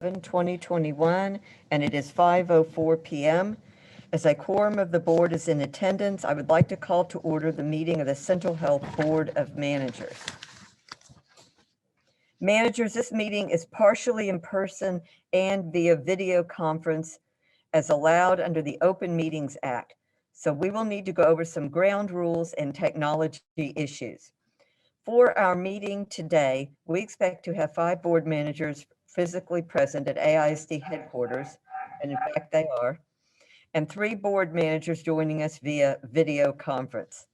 11/2021, and it is 5:04 p.m. As a quorum of the board is in attendance, I would like to call to order the meeting of the Central Health Board of Managers. Managers, this meeting is partially in person and via video conference as allowed under the Open Meetings Act. So we will need to go over some ground rules and technology issues. For our meeting today, we expect to have 5 board managers physically present at AISD headquarters, and in fact they are, and 3 board managers joining us via video conference.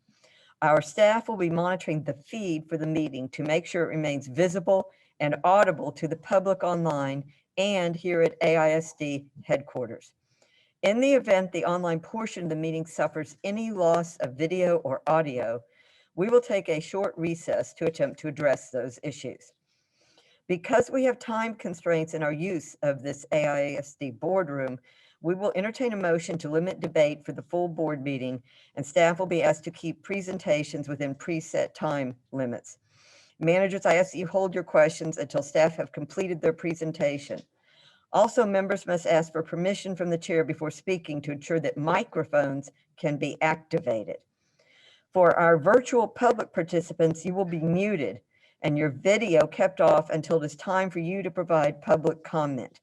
Our staff will be monitoring the feed for the meeting to make sure it remains visible and audible to the public online and here at AISD headquarters. In the event the online portion of the meeting suffers any loss of video or audio, we will take a short recess to attempt to address those issues. Because we have time constraints in our use of this AISD boardroom, we will entertain a motion to limit debate for the full board meeting, and staff will be asked to keep presentations within preset time limits. Managers, I ask that you hold your questions until staff have completed their presentation. Also, members must ask for permission from the chair before speaking to ensure that microphones can be activated. For our virtual public participants, you will be muted and your video kept off until it is time for you to provide public comment.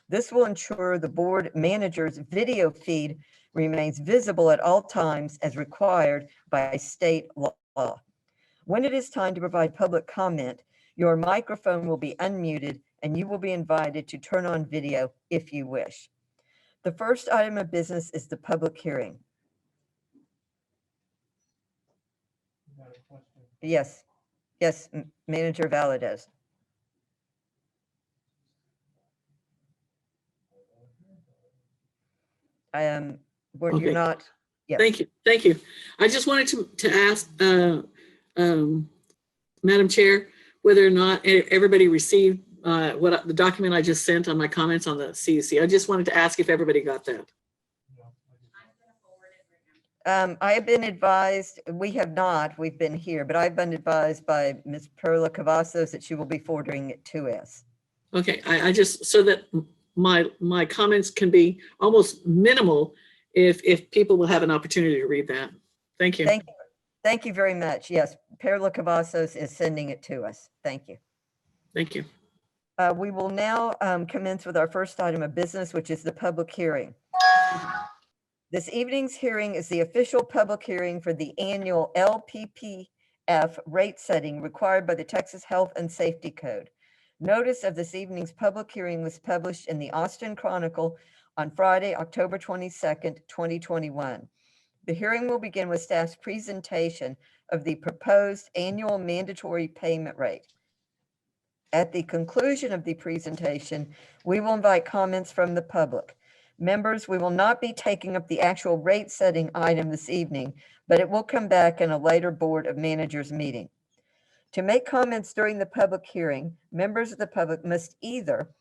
This will ensure the board manager's video feed remains visible at all times as required by state law. When it is time to provide public comment, your microphone will be unmuted and you will be invited to turn on video if you wish. The first item of business is the public hearing. Yes, Manager Valadez. You're not. Yes. Thank you. I just wanted to ask Madam Chair whether or not everybody received the document I just sent on my comments on the CEC. I just wanted to ask if everybody got that. I have been advised, we have not, we've been here, but I've been advised by Ms. Perla Cavazos that she will be forwarding it to us. Okay, I just, so that my comments can be almost minimal if people will have an opportunity to read that. Thank you. Thank you very much. Yes, Perla Cavazos is sending it to us. Thank you. Thank you. We will now commence with our first item of business, which is the public hearing. This evening's hearing is the official public hearing for the annual LPPF rate setting required by the Texas Health and Safety Code. Notice of this evening's public hearing was published in the Austin Chronicle on Friday, October 22nd, 2021. The hearing will begin with staff's presentation of the proposed annual mandatory payment rate. At the conclusion of the presentation, we will invite comments from the public. Members, we will not be taking up the actual rate setting item this evening, but it will come back in a later Board of Managers meeting. To make comments during the public hearing, members of the public must either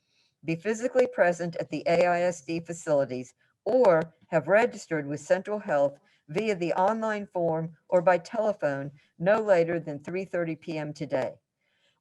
be physically present at the AISD facilities or have registered with Central Health via the online form or by telephone no later than 3:30 p.m. today.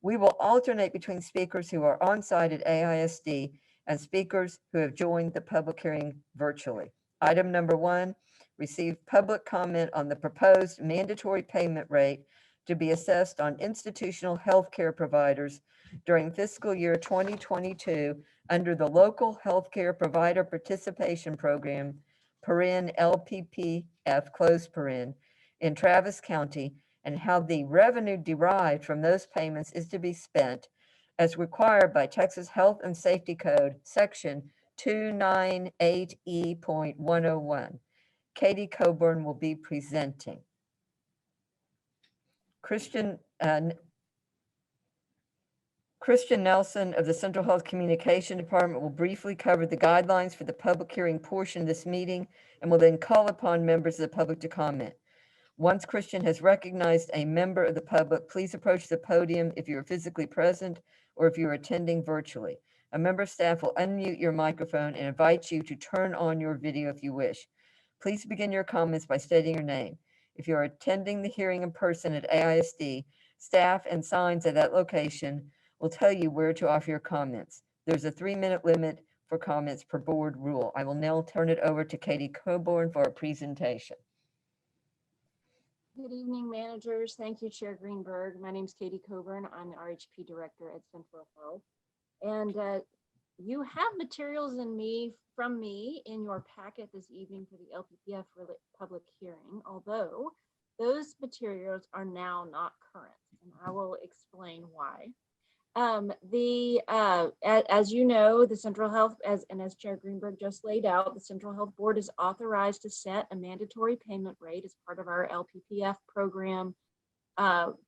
We will alternate between speakers who are on site at AISD and speakers who have joined the public hearing virtually. Item number 1, receive public comment on the proposed mandatory payment rate to be assessed on institutional healthcare providers during fiscal year 2022 under the Local Healthcare Provider Participation Program, LPPF, in Travis County, and how the revenue derived from those payments is to be spent as required by Texas Health and Safety Code, Section 298E.101. Katie Coburn will be presenting. Christian Nelson of the Central Health Communication Department will briefly cover the guidelines for the public hearing portion of this meeting and will then call upon members of the public to comment. Once Christian has recognized a member of the public, please approach the podium if you are physically present or if you are attending virtually. A member of staff will unmute your microphone and invite you to turn on your video if you wish. Please begin your comments by stating your name. If you are attending the hearing in person at AISD, staff and signs at that location will tell you where to offer your comments. There's a 3-minute limit for comments per board rule. I will now turn it over to Katie Coburn for a presentation. Good evening, managers. Thank you, Chair Greenberg. My name is Katie Coburn. I'm the RHP Director at Central Health. And you have materials from me in your packet this evening for the LPPF public hearing, although those materials are now not current, and I will explain why. As you know, the Central Health, as Chair Greenberg just laid out, the Central Health Board is authorized to set a mandatory payment rate as part of our LPPF program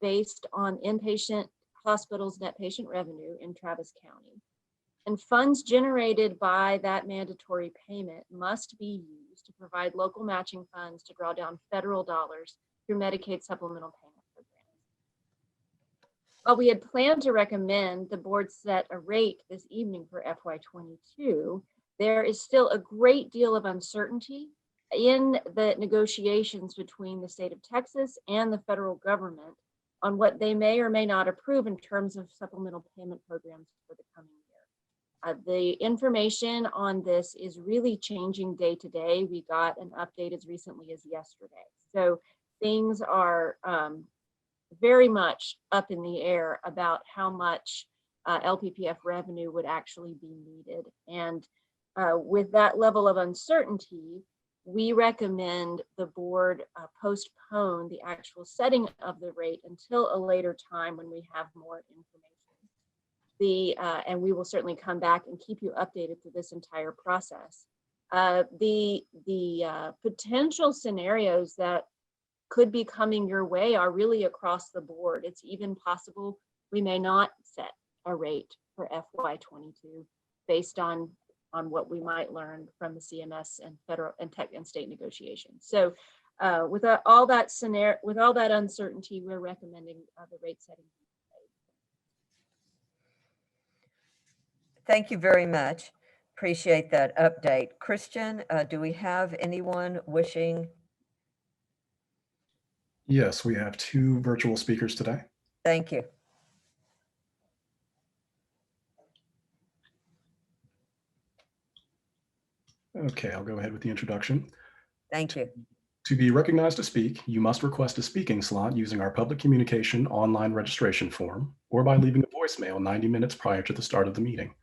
based on inpatient hospitals' net patient revenue in Travis County. And funds generated by that mandatory payment must be used to provide local matching funds to draw down federal dollars through Medicaid supplemental payment programs. While we had planned to recommend the board set a rate this evening for FY22, there is still a great deal of uncertainty in the negotiations between the state of Texas and the federal government on what they may or may not approve in terms of supplemental payment programs for the coming year. The information on this is really changing day to day. We got an update as recently as yesterday. So things are very much up in the air about how much LPPF revenue would actually be needed. And with that level of uncertainty, we recommend the board postpone the actual setting of the rate until a later time when we have more information. And we will certainly come back and keep you updated through this entire process. The potential scenarios that could be coming your way are really across the board. It's even possible we may not set a rate for FY22 based on what we might learn from the CMS and federal and tech and state negotiations. So with all that uncertainty, we're recommending the rate setting. Thank you very much. Appreciate that update. Christian, do we have anyone wishing? Yes, we have 2 virtual speakers today. Thank you. Okay, I'll go ahead with the introduction. Thank you. To be recognized to speak, you must request a speaking slot using our public communication online registration form or by leaving a voicemail 90 minutes prior to the start of the meeting.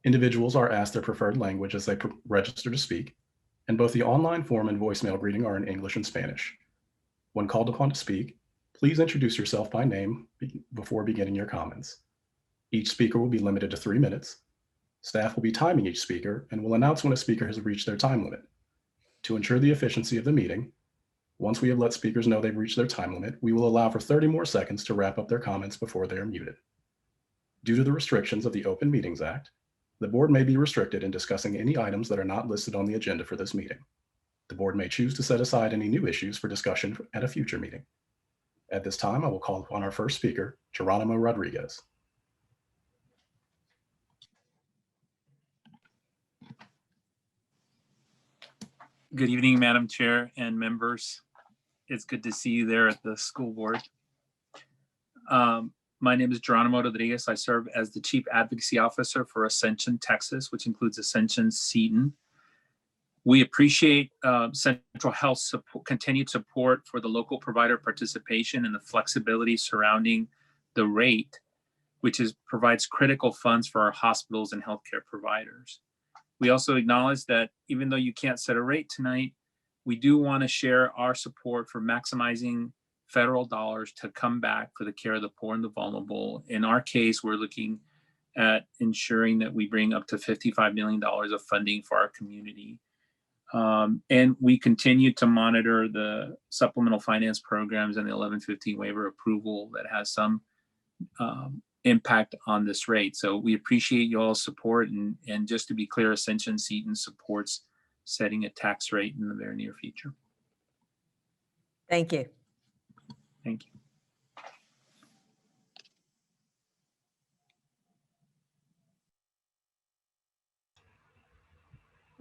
Individuals are asked their preferred language as they register to speak, and both the online form and voicemail greeting are in English and Spanish. When called upon to speak, please introduce yourself by name before beginning your comments. Each speaker will be limited to 3 minutes. Staff will be timing each speaker and will announce when a speaker has reached their time limit. To ensure the efficiency of the meeting, once we have let speakers know they've reached their time limit, we will allow for 30 more seconds to wrap up their comments before they are muted. Due to the restrictions of the Open Meetings Act, the board may be restricted in discussing any items that are not listed on the agenda for this meeting. The board may choose to set aside any new issues for discussion at a future meeting. At this time, I will call upon our first speaker, Geronimo Rodriguez. Good evening, Madam Chair and members. It's good to see you there at the school board. My name is Geronimo Rodriguez. I serve as the Chief Advocacy Officer for Ascension, Texas, which includes Ascension Seton. We appreciate Central Health's continued support for the local provider participation and the flexibility surrounding the rate, which provides critical funds for our hospitals and healthcare providers. We also acknowledge that even though you can't set a rate tonight, we do want to share our support for maximizing federal dollars to come back for the care of the poor and the vulnerable. In our case, we're looking at ensuring that we bring up to $55 million of funding for our community. And we continue to monitor the supplemental finance programs and the 1115 waiver approval that has some impact on this rate. So we appreciate you all's support. And just to be clear, Ascension Seton supports setting a tax rate in the very near future. Thank you. Thank you.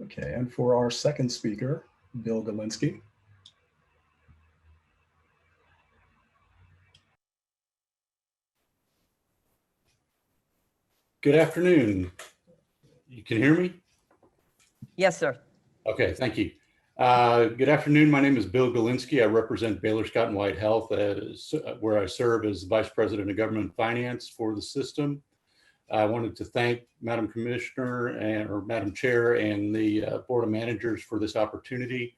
Okay, and for our second speaker, Bill Galinsky. Good afternoon. You can hear me? Yes, sir. Okay, thank you. Good afternoon. My name is Bill Galinsky. I represent Baylor Scott and White Health, where I serve as Vice President of Government Finance for the system. I wanted to thank Madam Commissioner or Madam Chair and the Board of Managers for this opportunity.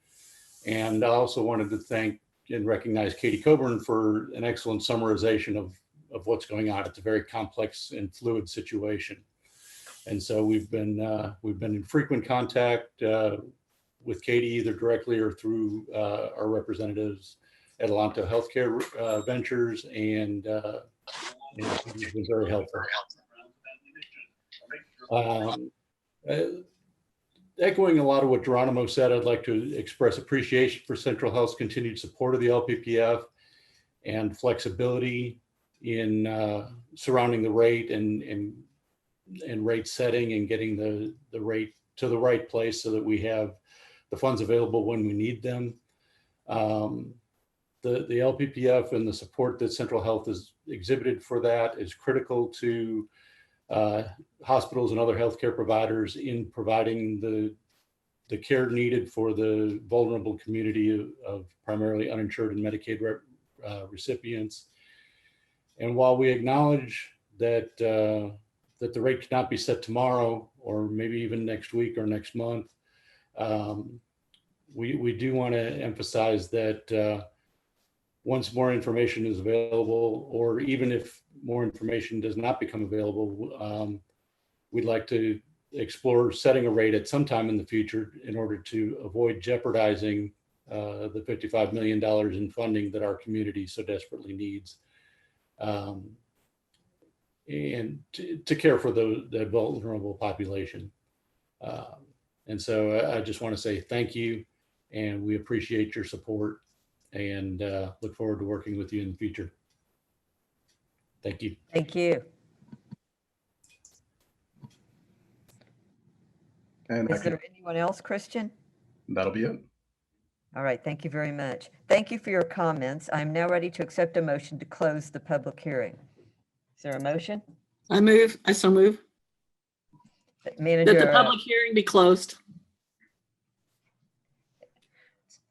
And I also wanted to thank and recognize Katie Coburn for an excellent summarization of what's going on. It's a very complex and fluid situation. And so we've been in frequent contact with Katie, either directly or through our representatives at Alonto Healthcare Ventures, and it's been very helpful. Echoing a lot of what Geronimo said, I'd like to express appreciation for Central Health's continued support of the LPPF and flexibility in surrounding the rate and rate setting and getting the rate to the right place so that we have the funds available when we need them. The LPPF and the support that Central Health has exhibited for that is critical to hospitals and other healthcare providers in providing the care needed for the vulnerable community of primarily uninsured and Medicaid recipients. And while we acknowledge that that the rate cannot be set tomorrow or maybe even next week or next month, we do want to emphasize that once more information is available, or even if more information does not become available, we'd like to explore setting a rate at some time in the future in order to avoid jeopardizing the $55 million in funding that our community so desperately needs, and to care for that vulnerable population. And so I just want to say thank you, and we appreciate your support, and look forward to working with you in the future. Thank you. Thank you. And Is there anyone else, Christian? that'll be it. All right, thank you very much. Thank you for your comments. I'm now ready to accept a motion to close the public hearing. Is there a motion? I so move that the Manager, public hearing be closed.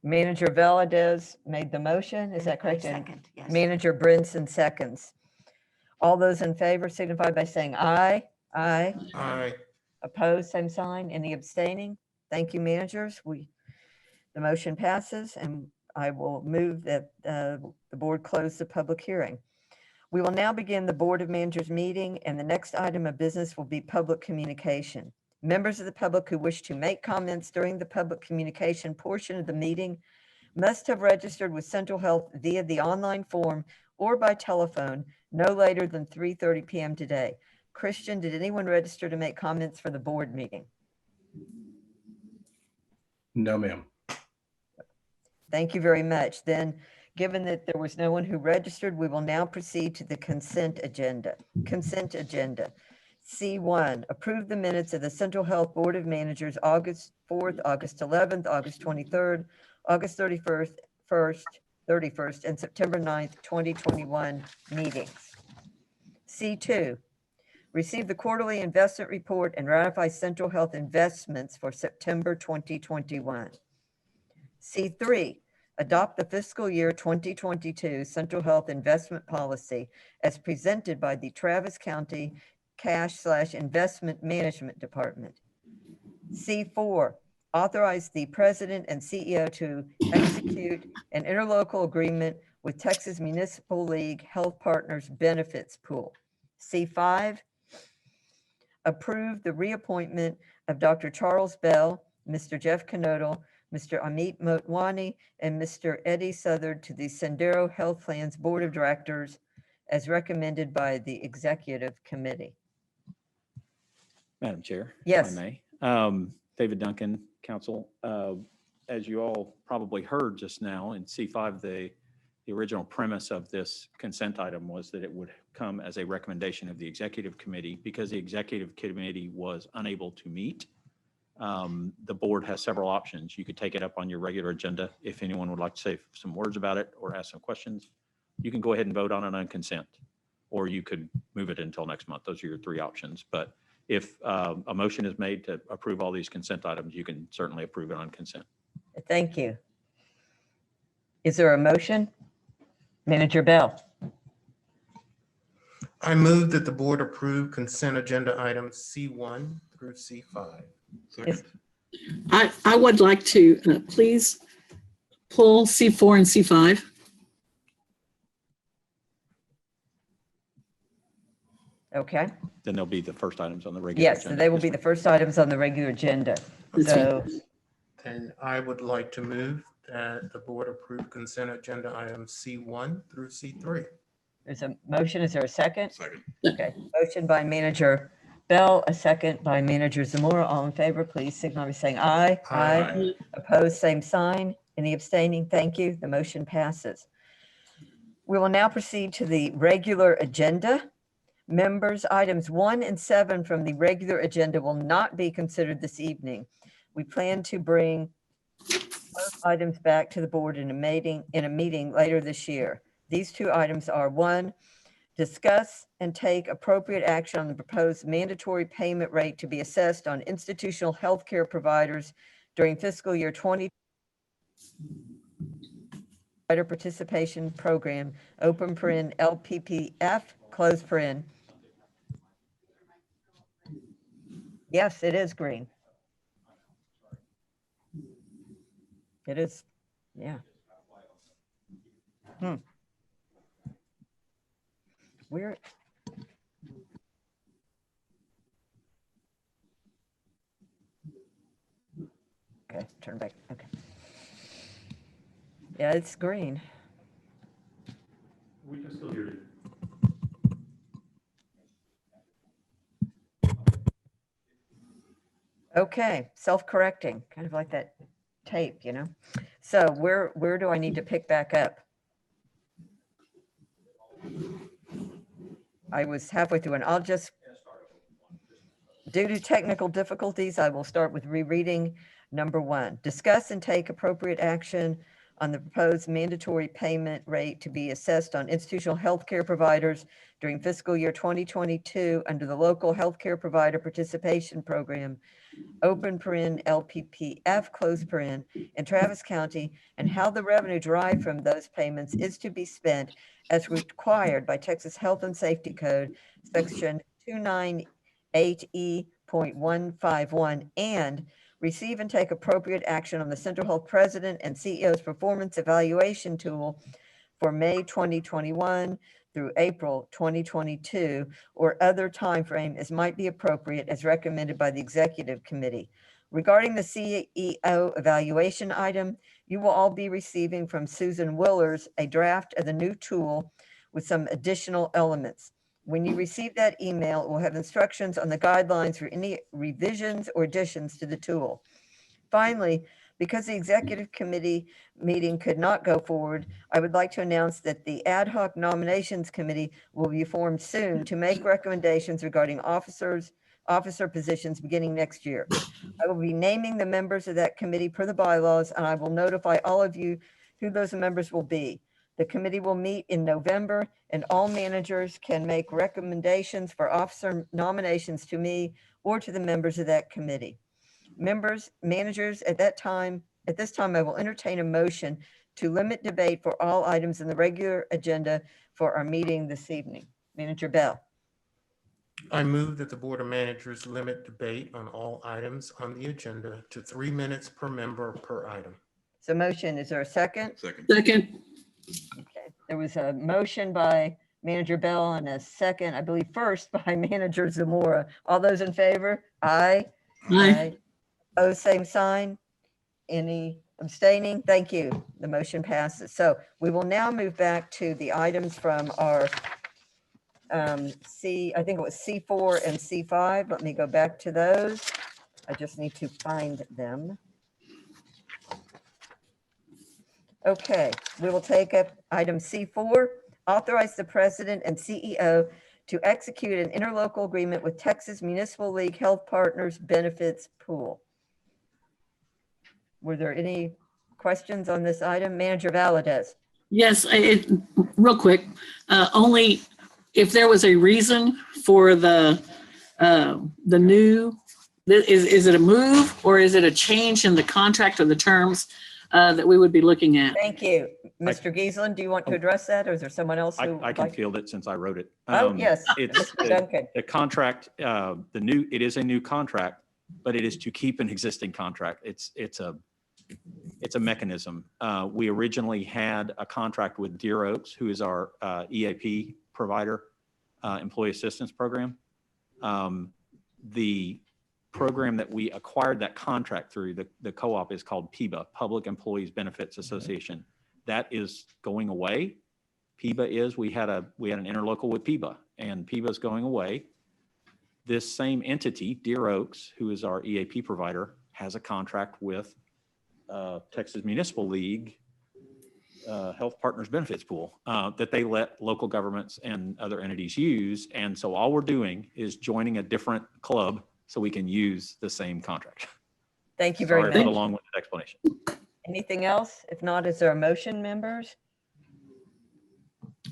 Manager Valadez made the motion. Is that correct? And Second, yes. Manager Brinson seconds. All those in favor signify by saying aye. Aye. Aye. Opposed, same sign. Any abstaining? Thank you, managers. The motion passes, and I will move that the board close the public hearing. We will now begin the Board of Managers meeting, and the next item of business will be public communication. Members of the public who wish to make comments during the public communication portion of the meeting must have registered with Central Health via the online form or by telephone no later than 3:30 p.m. today. Christian, did anyone register to make comments for the board meeting? No, ma'am. Thank you very much. Then, given that there was no one who registered, we will now proceed to the consent agenda. Consent agenda. C1, approve the minutes of the Central Health Board of Managers, August 4th, August 11th, August 23rd, August 31st, and September 9th, 2021 meetings. C2, receive the quarterly investment report and ratify Central Health investments for September 2021. C3, adopt the fiscal year 2022 Central Health investment policy as presented by the Travis County Cash/Investment Management Department. C4, authorize the president and CEO to execute an interlocal agreement with Texas Municipal League Health Partners Benefits Pool. C5, approve the reappointment of Dr. Charles Bell, Mr. Jeff Knodel, Mr. Amit Motwani, and Mr. Eddie Southard to the Sendero Health Plans Board of Directors as recommended by the Executive Committee. Madam Chair, Yes. if I may. David Duncan, Council. As you all probably heard just now in C5, the original premise of this consent item was that it would come as a recommendation of the Executive Committee because the Executive Committee was unable to meet. The board has several options. You could take it up on your regular agenda if anyone would like to say some words about it or ask some questions. You can go ahead and vote on it on consent, or you could move it until next month. Those are your three options. But if a motion is made to approve all these consent items, you can certainly approve it on consent. Thank you. Is there a motion? Manager Bell. I move that the board approve consent agenda items C1 through C5. Is- I would like to please pull C4 and C5. Okay, Then they'll be the first items on the regular yes, agenda. so they will Yes, be ma'am. the first items on the regular agenda. That's So, And I would like to move that the board approve consent agenda items C1 through C3. there's a motion, is there a second? Second. Okay, motion by Manager Bell, a second by Manager Zamora. All in favor, please signify by saying aye. Aye. Opposed, same sign. Any abstaining? Thank you. The motion passes. We will now proceed to the regular agenda. Members, items 1 and 7 from the regular agenda will not be considered this evening. We plan to bring both items back to the board in a meeting later this year. These two items are: 1, discuss and take appropriate action on the proposed mandatory payment rate to be assessed on institutional healthcare providers during fiscal year 20 provider participation program, open paren LPPF, close paren. Yes, it is green. It is, yeah. Where? Okay, turn back, okay. Yeah, it's green. We can still hear you. Okay, self-correcting, kind of like that tape, you know? So where do I need to pick back up? I was halfway through, and I'll just, due to technical difficulties, I will start with rereading number 1. Discuss and take appropriate action on the proposed mandatory payment rate to be assessed on institutional healthcare providers during fiscal year 2022 under the local healthcare provider participation program, open paren LPPF, close paren, in Travis County, and how the revenue derived from those payments is to be spent as required by Texas Health and Safety Code, section 298E.151, and receive and take appropriate action on the Central Health President and CEO's performance evaluation tool for May 2021 through April 2022, or other timeframe as might be appropriate as recommended by the Executive Committee. Regarding the CEO evaluation item, you will all be receiving from Susan Willers a draft of the new tool with some additional elements. When you receive that email, it will have instructions on the guidelines for any revisions or additions to the tool. Finally, because the Executive Committee meeting could not go forward, I would like to announce that the Ad Hoc Nominations Committee will be formed soon to make recommendations regarding officer positions beginning next year. I will be naming the members of that committee per the bylaws, and I will notify all of you who those members will be. The committee will meet in November, and all managers can make recommendations for officer nominations to me or to the members of that committee. Managers, at this time, I will entertain a motion to limit debate for all items in the regular agenda for our meeting this evening. Manager Bell. I move that the Board of Managers limit debate on all items on the agenda to 3 minutes per member per item. So motion, is there a second? Second. Second. Okay, there was a motion by Manager Bell and a second, I believe first by Manager Zamora. All those in favor? Aye. Aye. Oh, same sign. Any abstaining? Thank you. The motion passes. So we will now move back to the items from our I think it was C4 and C5. Let me go back to those. I just need to find them. Okay, we will take up item C4, authorize the president and CEO to execute an interlocal agreement with Texas Municipal League Health Partners Benefits Pool. Were there any questions on this item? Manager Valadez. Yes, real quick, only if there was a reason for the the new, is it a move or is it a change in the contract or the terms that we would be looking at? Thank you. Mr. Giesland, do you want to address that, or is there someone else who? I would can like- field it since I wrote it. Oh, yes, It's Mr. Duncan. the contract, it is a new contract, but it is to keep an existing contract. It's a mechanism. We originally had a contract with Deer Oaks, who is our EAP provider, employee assistance program. The program that we acquired that contract through, the co-op, is called PEBA, Public Employees Benefits Association. That is going away. PEBA is, we had an interlocal with PEBA, and PEBA is going away. This same entity, Deer Oaks, who is our EAP provider, has a contract with Texas Municipal League Health Partners Benefits Pool that they let local governments and other entities use. And so all we're doing is joining a different club so we can use the same contract. Thank you very Sorry for the much. long-winded explanation. Anything else? If not, is there a motion, members?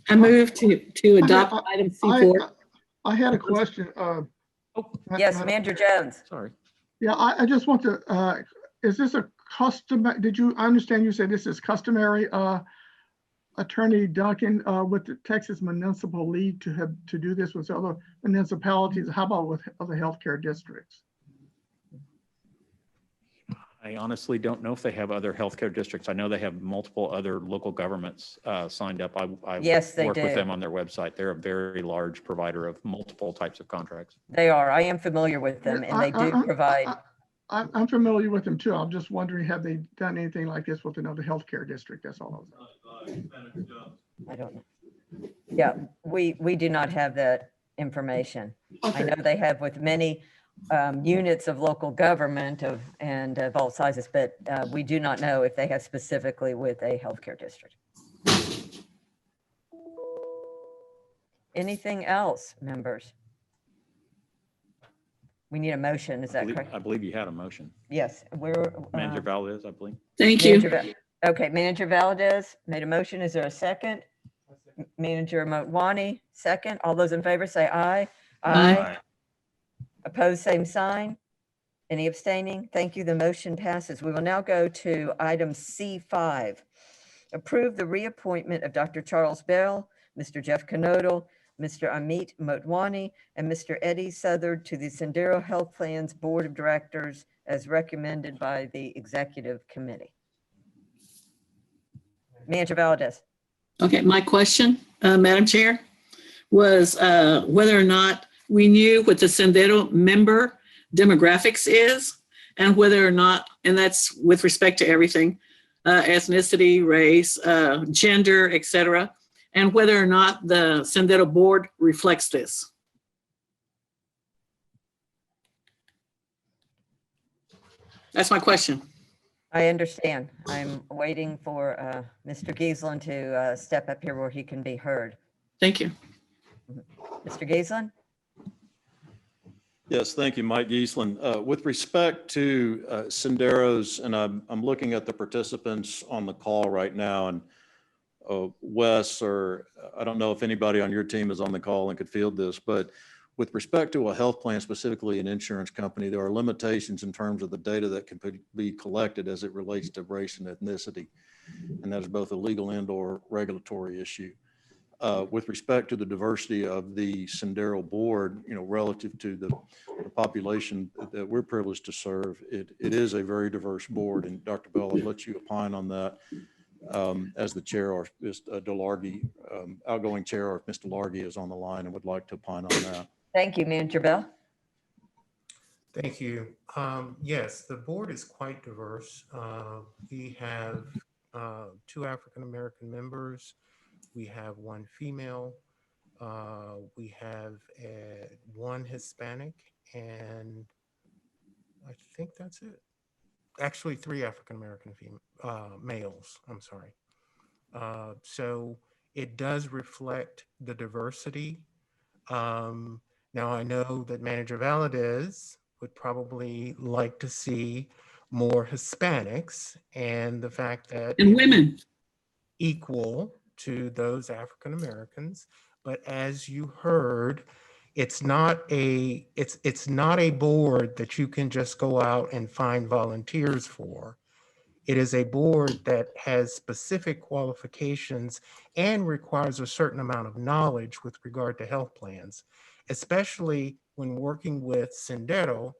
I move to adopt item C4. I had a question. Yes, Manager Jones. Sorry. Yeah, I just want to, is this a custom, I understand you said this is customary, Attorney Duncan, with the Texas Municipal League to do this with other municipalities? How about with other healthcare districts? I honestly don't know if they have other healthcare districts. I know they have multiple other local governments signed up. I Yes, they work with do. them on their website. They're a very large provider of multiple types of contracts. They are. I am familiar with them, and they do provide. I'm familiar with them too. I'm just wondering, have they done anything like this with another healthcare district? That's all I was asking. I don't know. Yeah, we do not have that information. I Okay. know they have with many units of local government and of all sizes, but we do not know if they have specifically with a healthcare district. Anything else, members? We need a motion, is that correct? I believe you had a motion. Yes, we're. Manager Valdez, I believe. Thank you. Okay, Manager Valdez made a motion. Is there a second? Manager Motwani, second. All those in favor say aye. Aye. Opposed, same sign. Any abstaining? Thank you. The motion passes. We will now go to item C5. Approve the reappointment of Dr. Charles Bell, Mr. Jeff Knodel, Mr. Amit Motwani, and Mr. Eddie Southard to the Sendero Health Plans Board of Directors as recommended by the Executive Committee. Manager Valdez. Okay, my question, Madam Chair, was whether or not we knew what the Sendero member demographics is, and whether or not, and that's with respect to everything, ethnicity, race, gender, et cetera, and whether or not the Sendero board reflects this. That's my question. I understand. I'm waiting for Mr. Giesland to step up here where he can be heard. Thank you. Mr. Giesland? Yes, thank you, Mike Giesland. With respect to Senderos, and I'm looking at the participants on the call right now, and Wes, or I don't know if anybody on your team is on the call and could field this, but with respect to a health plan, specifically an insurance company, there are limitations in terms of the data that can be collected as it relates to race and ethnicity. And that is both a legal and or regulatory issue. With respect to the diversity of the Sendero board, relative to the population that we're privileged to serve, it is a very diverse board. And Dr. Bell, I'll let you opine on that as the chair, or Mr. DeLargy, outgoing chair, or if Mr. Largy is on the line and would like to opine on that. Thank you, Manager Bell. Thank you. Yes, the board is quite diverse. We have 2 African-American members. We have 1 female. We have 1 Hispanic, and I think that's it. Actually, 3 African-American males, I'm sorry. So it does reflect the diversity. Now I know that Manager Valadez would probably like to see more Hispanics, and the fact that And women. equal to those African Americans. But as you heard, It's not a board that you can just go out and find volunteers for. It is a board that has specific qualifications and requires a certain amount of knowledge with regard to health plans, especially when working with Sendero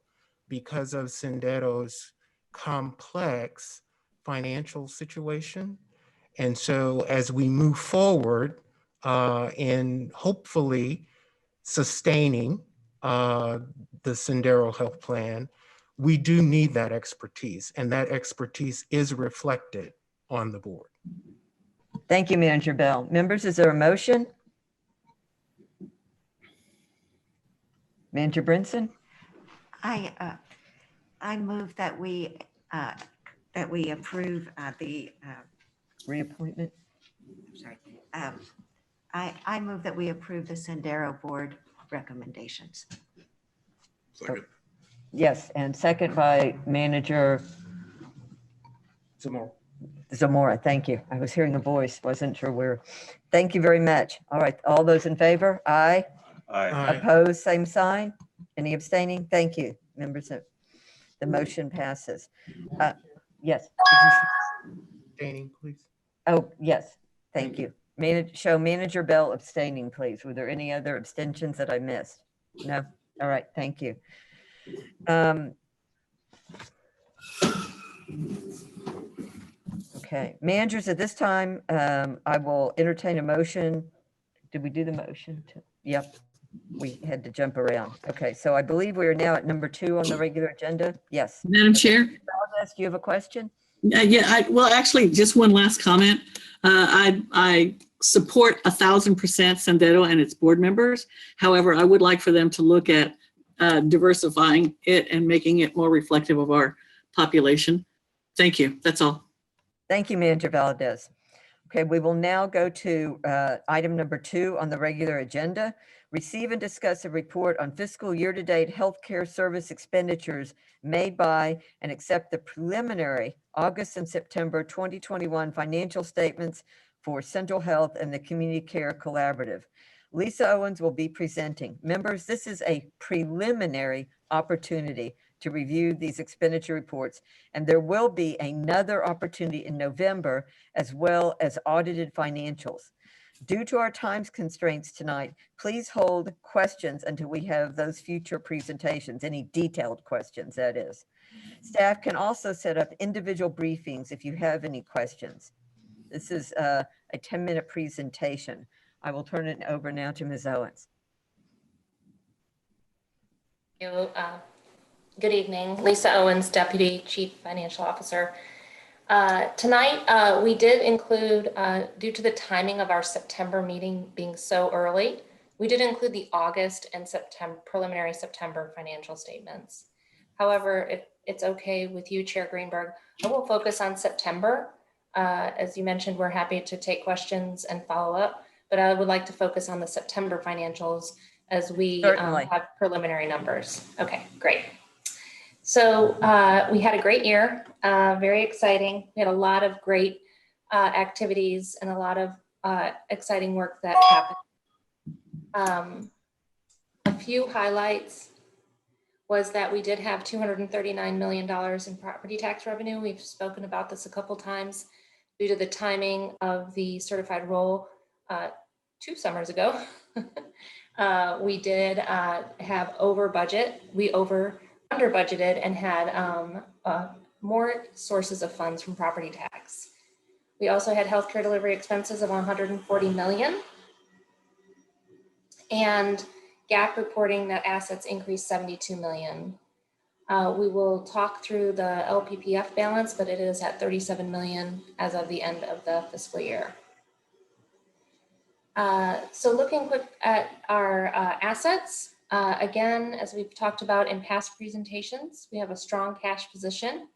because of Sendero's complex financial situation. And so as we move forward in hopefully sustaining the Sendero Health Plan, we do need that expertise, and that expertise is reflected on the board. Thank you, Manager Bell. Members, is there a motion? Manager Brinson? I move that we approve the, Reappointment? sorry, I move that we approve the Sendero Board recommendations. Second. Yes, and second by Manager Zamora. Thank you. I was hearing a voice, wasn't sure where. Thank you very much. All right, all those in favor? Aye. Aye. Opposed, same sign. Any abstaining? Thank you, members. The motion passes. Yes. Abstaining, please. Oh, yes. Thank you. Show Manager Bell abstaining, please. Were there any other abstentions that I missed? No? All right, thank you. Okay, managers, at this time, I will entertain a motion. Did we do the motion? Yep, we had to jump around. Okay, so I believe we are now at number 2 on the regular agenda. Yes. Madam Chair? Do you have a question? Well, actually, just one last comment. I support 1,000% Sendero and its board members. However, I would like for them to look at diversifying it and making it more reflective of our population. Thank you. That's all. Thank you, Manager Valadez. Okay, we will now go to item number 2 on the regular agenda. Receive and discuss a report on fiscal year-to-date healthcare service expenditures made by and accept the preliminary August and September 2021 financial statements for Central Health and the Community Care Collaborative. Lisa Owens will be presenting. Members, this is a preliminary opportunity to review these expenditure reports, and there will be another opportunity in November as well as audited financials. Due to our time constraints tonight, please hold questions until we have those future presentations, any detailed questions, that is. Staff can also set up individual briefings if you have any questions. This is a 10-minute presentation. I will turn it over now to Ms. Owens. Thank you. Good evening. Lisa Owens, Deputy Chief Financial Officer. Tonight, we did include, due to the timing of our September meeting being so early, we did include the August and preliminary September financial statements. However, if it's okay with you, Chair Greenberg, I will focus on September. As you mentioned, we're happy to take questions and follow up, but I would like to focus on the September financials as we have preliminary numbers. Okay, great. So we had a great year, very exciting. We had a lot of great activities and a lot of exciting work that happened. A few highlights was that we did have $239 million in property tax revenue. We've spoken about this a couple times due to the timing of the certified roll 2 summers ago. We did have over budget. We under budgeted and had more sources of funds from property tax. We also had healthcare delivery expenses of $140 million and GAAP reporting that assets increased $72 million. We will talk through the LPPF balance, but it is at $37 million as of the end of the fiscal year. So looking quick at our assets, again, as we've talked about in past presentations, we have a strong cash position.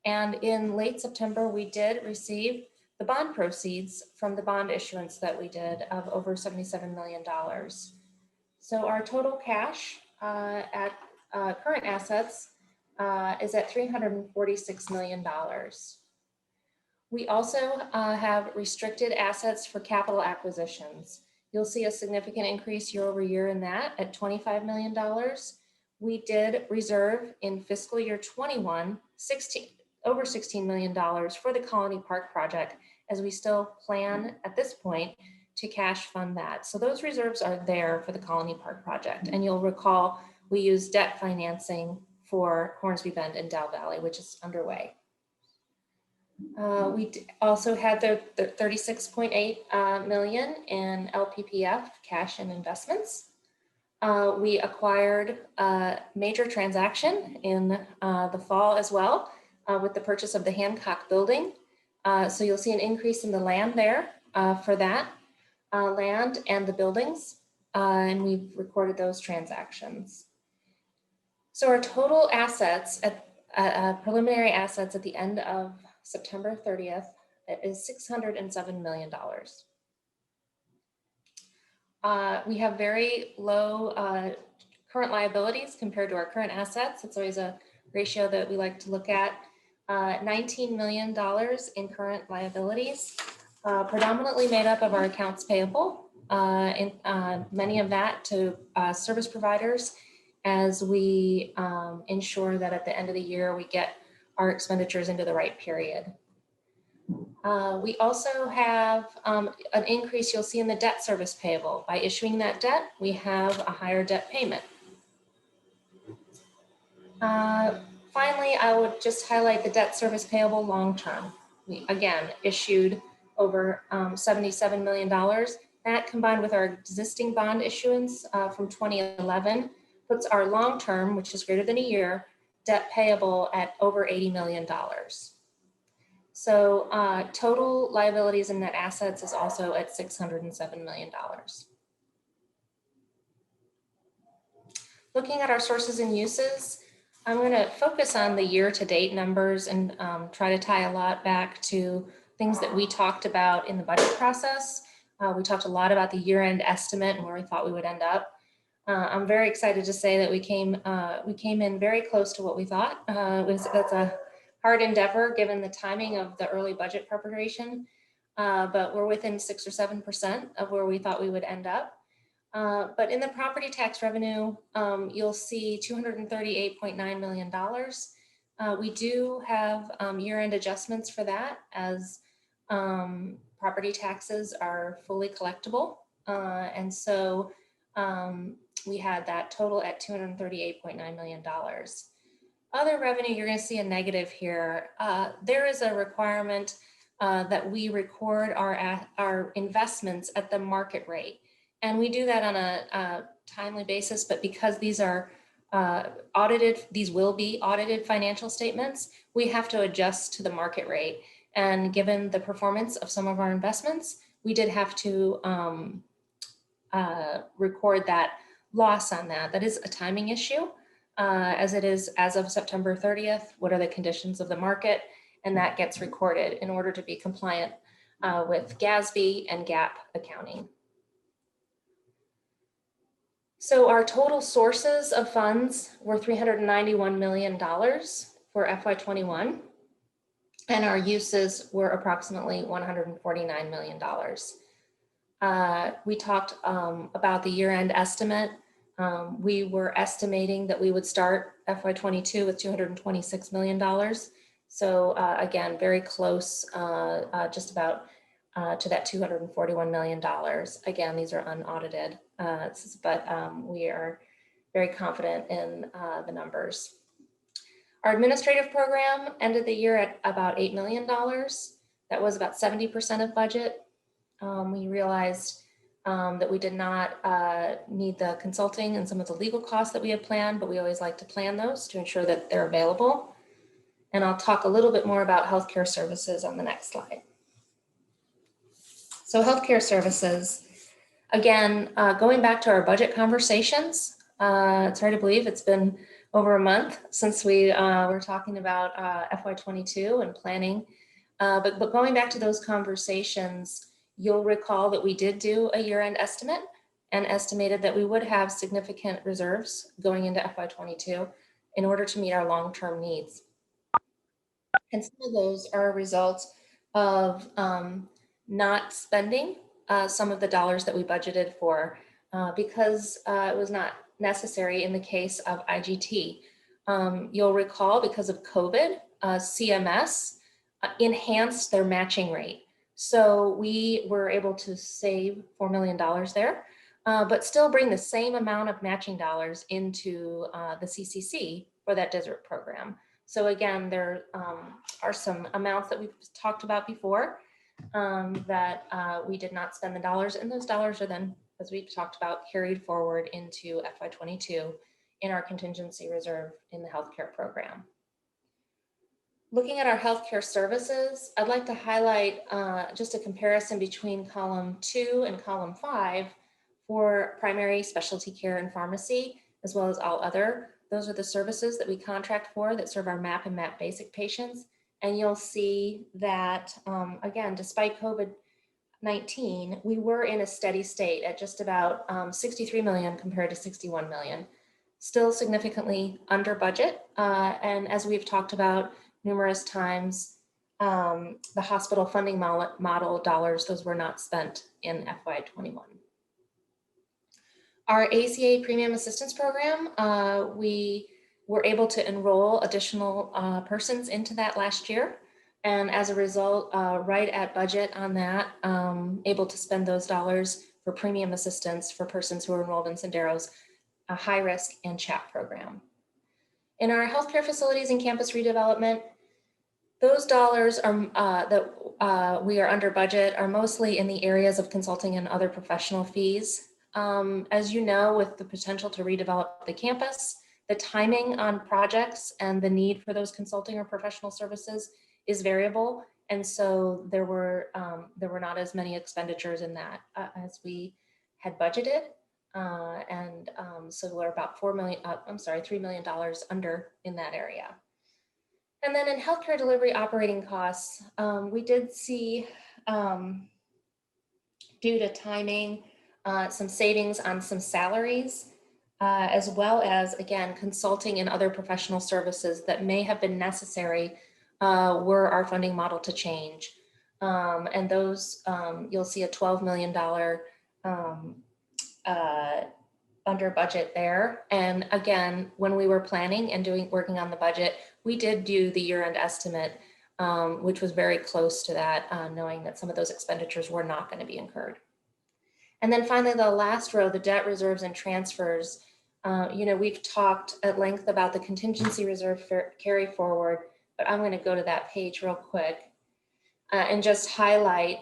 And in late September, we did receive the bond proceeds from the bond issuance that we did of over $77 million. So our total cash at current assets is at $346 million. We also have restricted assets for capital acquisitions. You'll see a significant increase year over year in that at $25 million. We did reserve in fiscal year 21, over $16 million for the Colony Park project, as we still plan at this point to cash fund that. So those reserves are there for the Colony Park project. And you'll recall we used debt financing for Hornsby Bend and Dow Valley, which is underway. We also had the 36.8 million in LPPF cash and investments. We acquired a major transaction in the fall as well with the purchase of the Hancock building. So you'll see an increase in the land there for that land and the buildings, and we've recorded those transactions. So our total assets preliminary assets at the end of September 30th is $607 million. We have very low current liabilities compared to our current assets. It's always a ratio that we like to look at. $19 million in current liabilities, predominantly made up of our accounts payable, many of that to service providers, as we ensure that at the end of the year we get our expenditures into the right period. We also have an increase you'll see in the debt service payable. By issuing that debt, we have a higher debt payment. Finally, I would just highlight the debt service payable long-term. We again issued over $77 million. That combined with our existing bond issuance from 2011 puts our long-term, which is greater than a year, debt payable at over $80 million. So total liabilities and net assets is also at $607 million. Looking at our sources and uses, I'm going to focus on the year-to-date numbers and try to tie a lot back to things that we talked about in the budget process. We talked a lot about the year-end estimate and where we thought we would end up. I'm very excited to say that we came in very close to what we thought. That's a hard endeavor given the timing of the early budget preparation, but we're within 6 or 7% of where we thought we would end up. But in the property tax revenue, you'll see $238.9 million. We do have year-end adjustments for that, as property taxes are fully collectible. And so we had that total at $238.9 million. Other revenue, you're going to see a negative here. There is a requirement that we record our investments at the market rate. And we do that on a timely basis, but because these are these will be audited financial statements, we have to adjust to the market rate. And given the performance of some of our investments, we did have to record that loss on that. That is a timing issue, as it is as of September 30th. What are the conditions of the market? And that gets recorded in order to be compliant with GASB and GAAP accounting. So our total sources of funds were $391 million for FY21, and our uses were approximately $149 million. We talked about the year-end estimate. We were estimating that we would start FY22 with $226 million. So again, very close, just about to that $241 million. Again, these are unaudited, but we are very confident in the numbers. Our administrative program ended the year at about $8 million. That was about 70% of budget. We realized that we did not need the consulting and some of the legal costs that we had planned, but we always like to plan those to ensure that they're available. And I'll talk a little bit more about healthcare services on the next slide. So healthcare services, again, going back to our budget conversations, it's hard to believe it's been over a month since we were talking about FY22 and planning. But going back to those conversations, you'll recall that we did do a year-end estimate and estimated that we would have significant reserves going into FY22 in order to meet our long-term needs. And some of those are a result of not spending some of the dollars that we budgeted for because it was not necessary in the case of IGT. You'll recall because of COVID, CMS enhanced their matching rate. So we were able to save $4 million there, but still bring the same amount of matching dollars into the CCC for that DSRIP program. So again, there are some amounts that we've talked about before that we did not spend the dollars, and those dollars are then, as we've talked about, carried forward into FY22 in our contingency reserve in the healthcare program. Looking at our healthcare services, I'd like to highlight just a comparison between column 2 and column 5 for primary, specialty care, and pharmacy, as well as all other. Those are the services that we contract for that serve our MAP and MAP basic patients. And you'll see that, again, despite COVID-19, we were in a steady state at just about 63 million compared to 61 million. Still significantly under budget. And as we've talked about numerous times, the hospital funding model dollars, those were not spent in FY21. Our ACA Premium Assistance Program, we were able to enroll additional persons into that last year. And as a result, right at budget on that, able to spend those dollars for premium assistance for persons who are enrolled in Sendero's high risk and CHAP program. In our healthcare facilities and campus redevelopment, those dollars are, that we are under budget are mostly in the areas of consulting and other professional fees. As you know, with the potential to redevelop the campus, the timing on projects and the need for those consulting or professional services is variable. And so there were not as many expenditures in that as we had budgeted. So we're about $3 million under in that area. And then in healthcare delivery operating costs, we did see, due to timing, some savings on some salaries, as well as, again, consulting and other professional services that may have been necessary were our funding model to change. And those, you'll see a $12 million under budget there. And again, when we were planning and working on the budget, we did do the year-end estimate, which was very close to that, knowing that some of those expenditures were not going to be incurred. And then finally, the last row, the debt reserves and transfers. We've talked at length about the contingency reserve carry forward, but I'm going to go to that page real quick and just highlight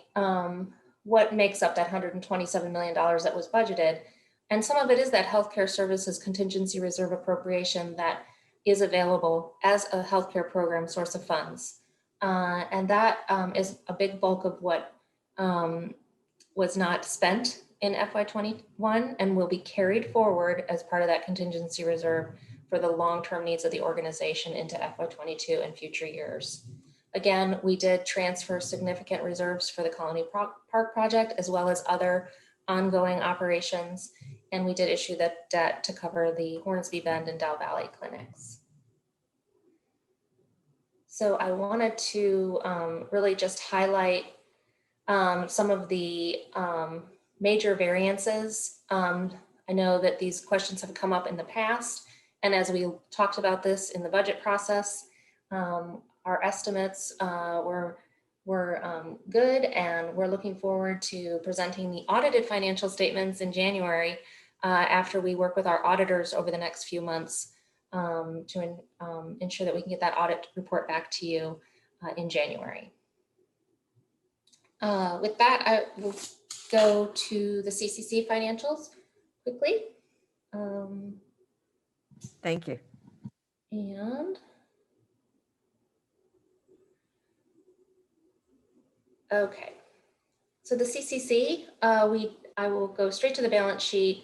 what makes up that $127 million that was budgeted. And some of it is that healthcare services contingency reserve appropriation that is available as a healthcare program source of funds. And that is a big bulk of what was not spent in FY21 and will be carried forward as part of that contingency reserve for the long-term needs of the organization into FY22 and future years. Again, we did transfer significant reserves for the Colony Park project, as well as other ongoing operations. And we did issue that debt to cover the Hornsby Bend and Dow Valley clinics. So I wanted to really just highlight some of the major variances. I know that these questions have come up in the past, and as we talked about this in the budget process, our estimates were good, and we're looking forward to presenting the audited financial statements in January after we work with our auditors over the next few months to ensure that we can get that audit report back to you in January. With that, I will go to the Ccc Financials quickly. Thank you. And okay, so the CCC, I will go straight to the balance sheet.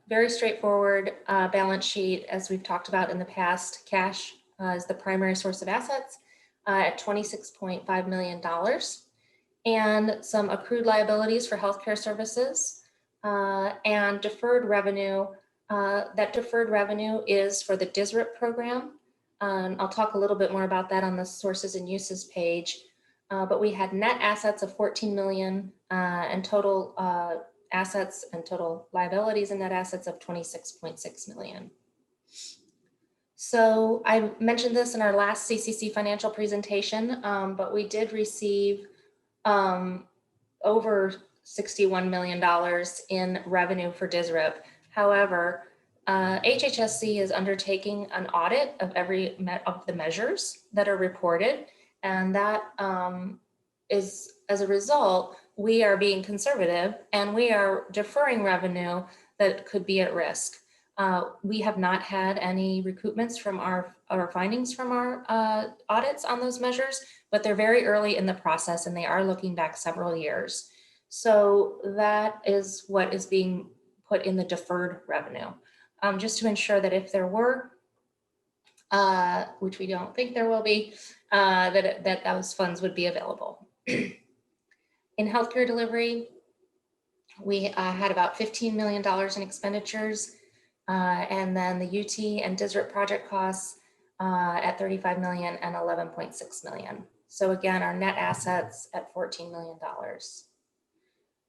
Very straightforward balance sheet, as we've talked about in the past. Cash is the primary source of assets at $26.5 million, and some accrued liabilities for healthcare services and deferred revenue. That deferred revenue is for the DSRIP program. I'll talk a little bit more about that on the sources and uses page. But we had net assets of 14 million and total assets and total liabilities and net assets of 26.6 million. So I mentioned this in our last CCC financial presentation, but we did receive over $61 million in revenue for DSRIP. However, HHSC is undertaking an audit of every of the measures that are reported, and that is, as a result, we are being conservative and we are deferring revenue that could be at risk. We have not had any recoupments from our findings from our audits on those measures, but they're very early in the process and they are looking back several years. So that is what is being put in the deferred revenue, just to ensure that if there were, which we don't think there will be, that those funds would be available. In healthcare delivery, we had about $15 million in expenditures, and then the UT and DSRIP project costs at $35 million and $11.6 million. So again, our net assets at $14 million.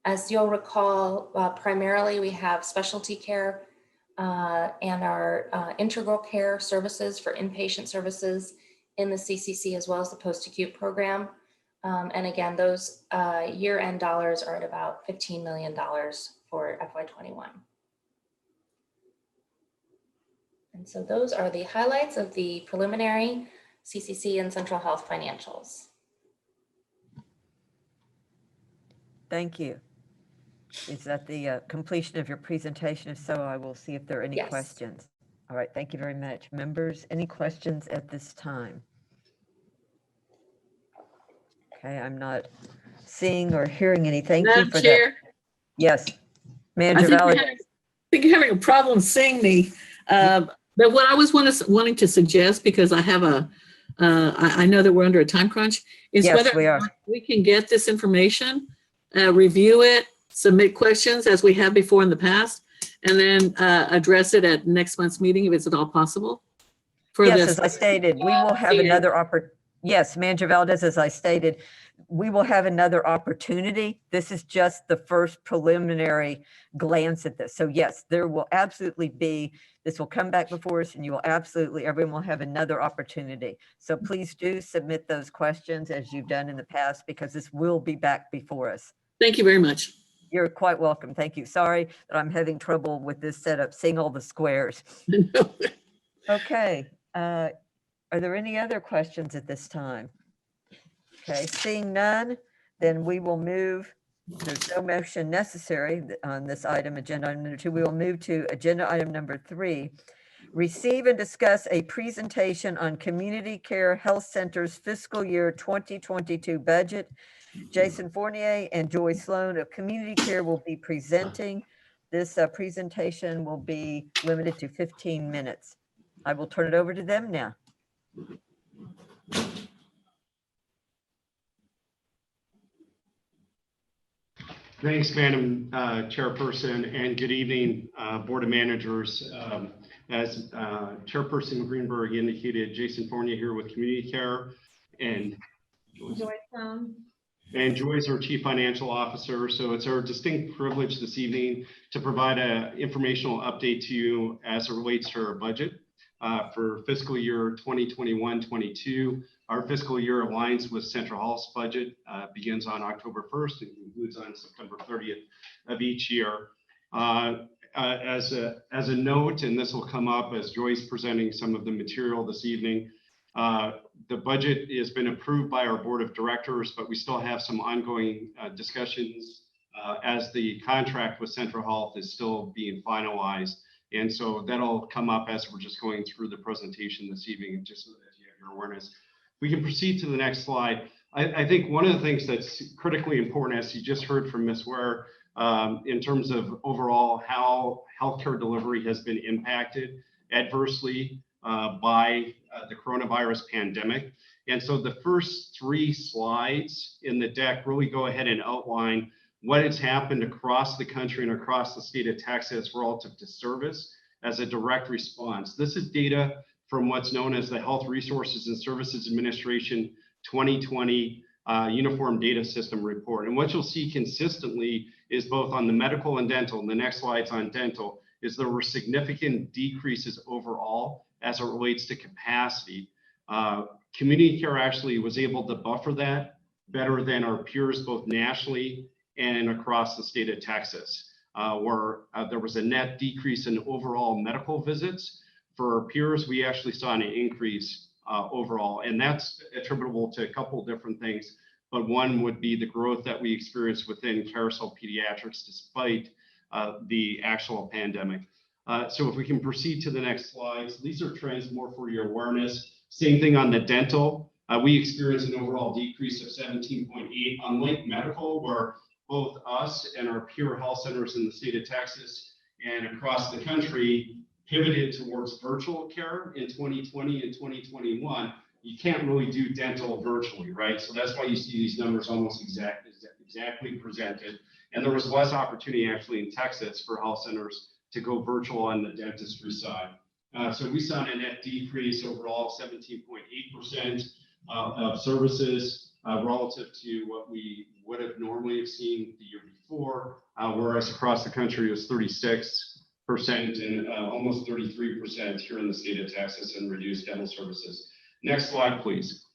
As you'll recall, primarily we have specialty care and our integral care services for inpatient services in the CCC, as well as the post-acute program. And again, those year-end dollars are at about $15 million for FY21. And so those are the highlights of the preliminary CCC and Central Health financials. Thank you. Is that the completion of your presentation? If so, I will see if there are any questions. All right, thank you very much. Members, any questions at this time? Okay, I'm not seeing or hearing any. Thank you for Chair, that. Yes, Manager Valley. I think you're having a problem seeing me. But what I was wanting to suggest, because I have I know that we're under a time crunch, is Yes, whether we are. we can get this information, review it, submit questions as we have before in the past, and then address it at next month's meeting, if it's at all possible. Yes, as I stated, we will have another opportunity. Yes, Manager Valdez, as I stated, we will have another opportunity. This is just the first preliminary glance at this. So yes, there will absolutely be, this will come back before us and you will absolutely, everyone will have another opportunity. So please do submit those questions as you've done in the past, because this will be back before us. Thank you very much. You're quite welcome. Thank you. Sorry that I'm having trouble with this setup, seeing all the squares. Okay. Are there any other questions at this time? Okay, seeing none, then we will move. There's no motion necessary on this item, agenda item number 2. We will move to agenda item number 3. Receive and discuss a presentation on Community Care Health Center's fiscal year 2022 budget. Jason Fournier and Joy Sloan of Community Care will be presenting. This presentation will be limited to 15 minutes. I will turn it over to them now. Thanks, Madam Chairperson, and good evening, Board of Managers. As Chairperson Greenberg indicated, Jason Fournier here with Community Care, and Joy Sloan. And Joy is our Chief Financial Officer. So it's our distinct privilege this evening to provide an informational update to you as it relates to our budget for fiscal year 2021-22. Our fiscal year aligns with Central Health's budget, begins on October 1st and concludes on September 30th of each year. As a note, and this will come up as Joy's presenting some of the material this evening, the budget has been approved by our Board of Directors, but we still have some ongoing discussions as the contract with Central Health is still being finalized. And so that'll come up as we're just going through the presentation this evening, just so that you have your awareness. We can proceed to the next slide. I think one of the things that's critically important, as you just heard from Ms. Ware, in terms of overall how healthcare delivery has been impacted adversely by the coronavirus pandemic. And so the first 3 slides in the deck really go ahead and outline what has happened across the country and across the state of Texas relative to service as a direct response. This is data from what's known as the Health Resources and Services Administration 2020 uniform data system report. And what you'll see consistently is both on the medical and dental, and the next slide's on dental, is there were significant decreases overall as it relates to capacity. Community care actually was able to buffer that better than our peers, both nationally and across the state of Texas, where there was a net decrease in overall medical visits. For our peers, we actually saw an increase overall, and that's attributable to a couple of different things. But one would be the growth that we experienced within carousel pediatrics despite the actual pandemic. So if we can proceed to the next slides, these are trends more for your awareness. Same thing on the dental. We experienced an overall decrease of 17.8, unlike medical, where both us and our peer health centers in the state of Texas and across the country pivoted towards virtual care in 2020 and 2021. You can't really do dental virtually, right? So that's why you see these numbers almost exactly presented. And there was less opportunity actually in Texas for health centers to go virtual on the dentistry side. So we saw a net decrease overall, 17.8% of services relative to what we would have normally have seen the year before, whereas across the country it was 36% and almost 33% here in the state of Texas in reduced dental services. Next slide, please.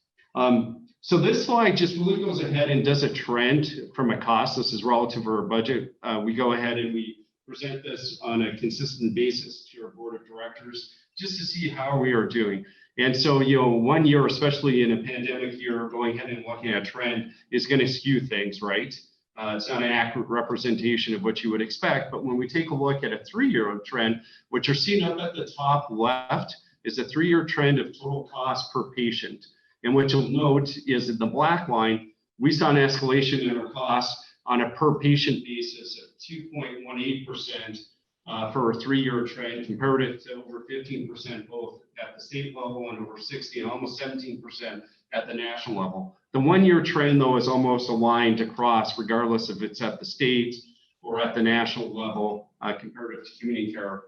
So this slide just really goes ahead and does a trend from a cost. This is relative to our budget. We go ahead and we present this on a consistent basis to our board of directors just to see how we are doing. And so, you know, 1 year, especially in a pandemic year, going ahead and looking at trend is going to skew things, right? It's not an accurate representation of what you would expect. But when we take a look at a 3-year trend, what you're seeing up at the top left is a 3-year trend of total cost per patient. And what you'll note is in the black line, we saw an escalation in our costs on a per patient basis of 2.18% for a 3-year trend, comparative to over 15% both at the state level and over 60 and almost 17% at the national level. The 1-year trend, though, is almost aligned across, regardless if it's at the state or at the national level, comparative to community care,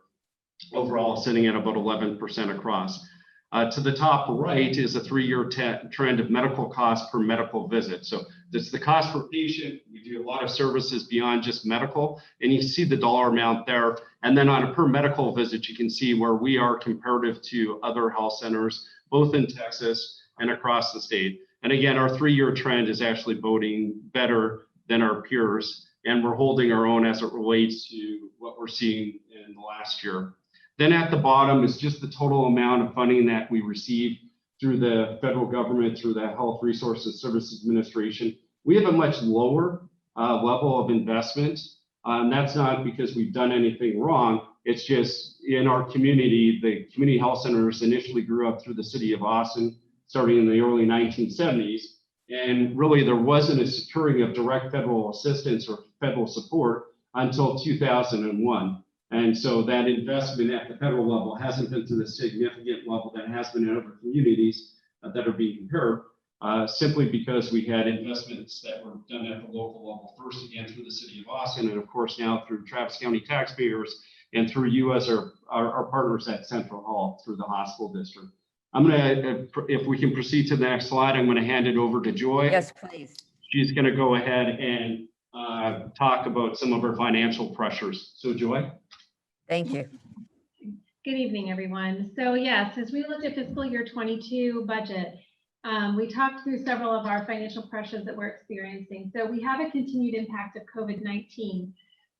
overall sitting at about 11% across. To the top right is a 3-year trend of medical costs per medical visit. So that's the cost per patient. We do a lot of services beyond just medical, and you see the dollar amount there. And then on a per medical visit, you can see where we are comparative to other health centers, both in Texas and across the state. And again, our 3-year trend is actually boding better than our peers, and we're holding our own as it relates to what we're seeing in the last year. Then at the bottom is just the total amount of funding that we receive through the federal government, through the Health Resources Services Administration. We have a much lower level of investment. That's not because we've done anything wrong. It's just in our community, the community health centers initially grew up through the city of Austin, starting in the early 1970s. And really there wasn't a securing of direct federal assistance or federal support until 2001. And so that investment at the federal level hasn't been to the significant level that has been in other communities that are being compared, simply because we had investments that were done at the local level first, again, through the city of Austin, and of course now through Travis County taxpayers and through you as our partners at Central Health through the hospital district. I'm gonna, if we can proceed to the next slide, I'm gonna hand it over to Joy. Yes, please. She's gonna go ahead and talk about some of our financial pressures. So Joy. Thank you. Good evening, everyone. So yes, as we looked at fiscal year 22 budget, we talked through several of our financial pressures that we're experiencing. So we have a continued impact of COVID-19.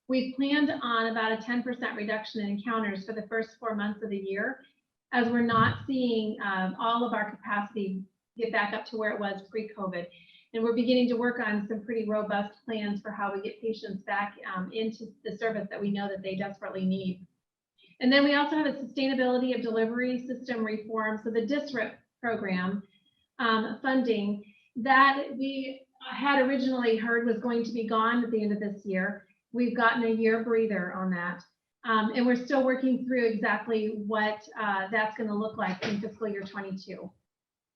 We planned on about a 10% reduction in encounters for the first 4 months of the year, as we're not seeing all of our capacity get back up to where it was pre-COVID. And we're beginning to work on some pretty robust plans for how we get patients back into the service that we know that they desperately need. And then we also have a sustainability of delivery system reform. So the DSRIP program funding that we had originally heard was going to be gone at the end of this year. We've gotten a year breather on that. And we're still working through exactly what that's going to look like in fiscal year 22.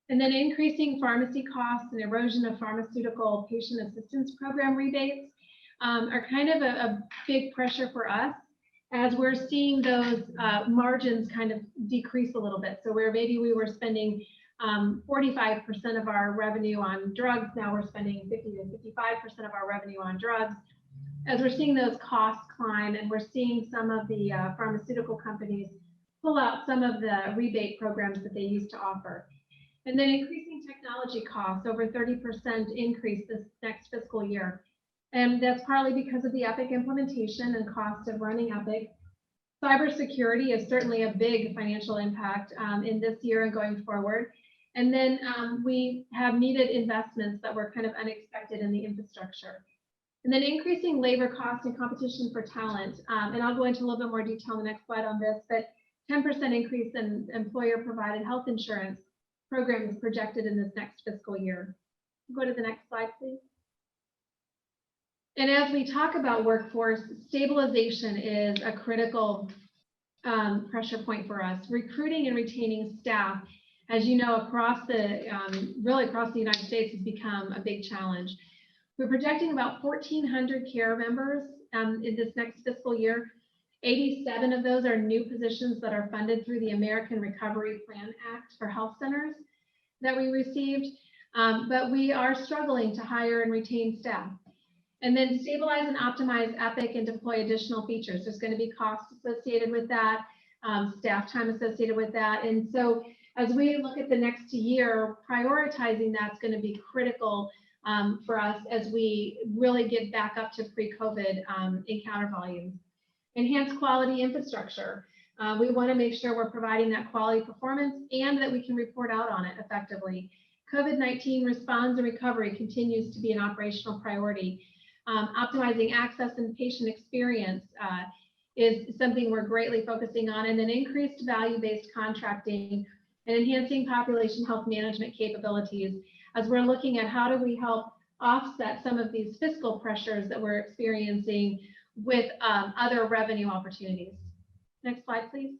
And then increasing pharmacy costs and erosion of pharmaceutical patient assistance program rebates are kind of a big pressure for us, as we're seeing those margins kind of decrease a little bit. So where maybe we were spending 45% of our revenue on drugs. Now we're spending 50 to 55% of our revenue on drugs. As we're seeing those costs climb, and we're seeing some of the pharmaceutical companies pull out some of the rebate programs that they used to offer. And then increasing technology costs, over 30% increase this next fiscal year. And that's partly because of the Epic implementation and cost of running Epic. Cybersecurity is certainly a big financial impact in this year and going forward. And then we have needed investments that were kind of unexpected in the infrastructure. And then increasing labor costs and competition for talent. And I'll go into a little bit more detail on the next slide on this, but 10% increase in employer-provided health insurance programs projected in this next fiscal year. Go to the next slide, please. And as we talk about workforce, stabilization is a critical pressure point for us. Recruiting and retaining staff, as you know, across the really across the United States has become a big challenge. We're projecting about 1,400 care members in this next fiscal year. 87 of those are new positions that are funded through the American Recovery Plan Act for health centers that we received, but we are struggling to hire and retain staff. And then stabilize and optimize Epic and deploy additional features. There's going to be costs associated with that, staff time associated with that. And so as we look at the next year, prioritizing that's going to be critical for us as we really get back up to pre-COVID encounter volumes. Enhance quality infrastructure. We want to make sure we're providing that quality performance and that we can report out on it effectively. COVID-19 response and recovery continues to be an operational priority. Optimizing access and patient experience is something we're greatly focusing on, and then increased value-based contracting and enhancing population health management capabilities as we're looking at how do we help offset some of these fiscal pressures that we're experiencing with other revenue opportunities. Next slide, please.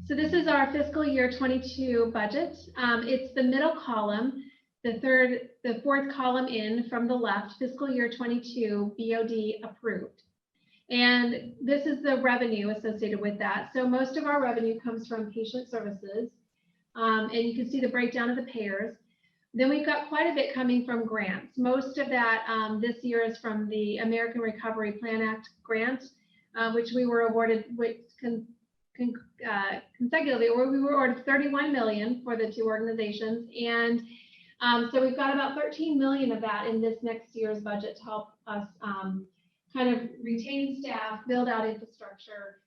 So this is our fiscal year 22 budget. It's the middle column, the fourth column in from the left, fiscal year 22 BOD approved. And this is the revenue associated with that. So most of our revenue comes from patient services. And you can see the breakdown of the payers. Then we've got quite a bit coming from grants. Most of that this year is from the American Recovery Plan Act grant, which we were awarded consecutively, or we were awarded $31 million for the two organizations. And so we've got about $13 million of that in this next year's budget to help us kind of retain staff, build out infrastructure,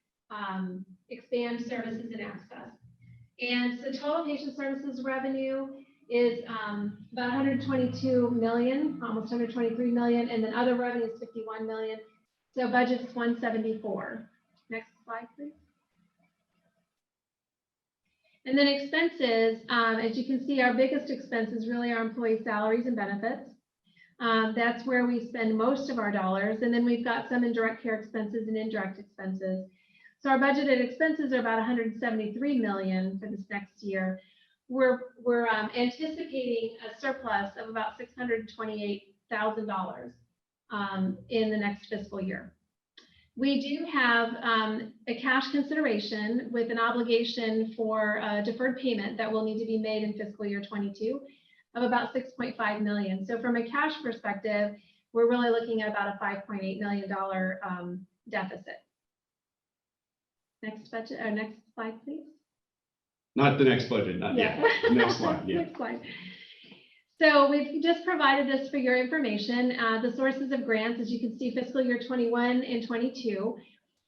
expand services and access. And so total patient services revenue is about 122 million, almost 123 million, and then other revenue is 51 million. So budget's 174. Next slide, please. And then expenses, as you can see, our biggest expenses really are employee salaries and benefits. That's where we spend most of our dollars. And then we've got some indirect care expenses and indirect expenses. So our budgeted expenses are about 173 million for this next year. We're anticipating a surplus of about $628,000 in the next fiscal year. We do have a cash consideration with an obligation for a deferred payment that will need to be made in fiscal year 22 of about 6.5 million. So from a cash perspective, we're really looking at about a $5.8 million deficit. Next budget, or next slide, please. Not the next budget, not yet. Next slide, yeah. Next slide. So we've just provided this for your information. The sources of grants, as you can see, fiscal year 21 and 22.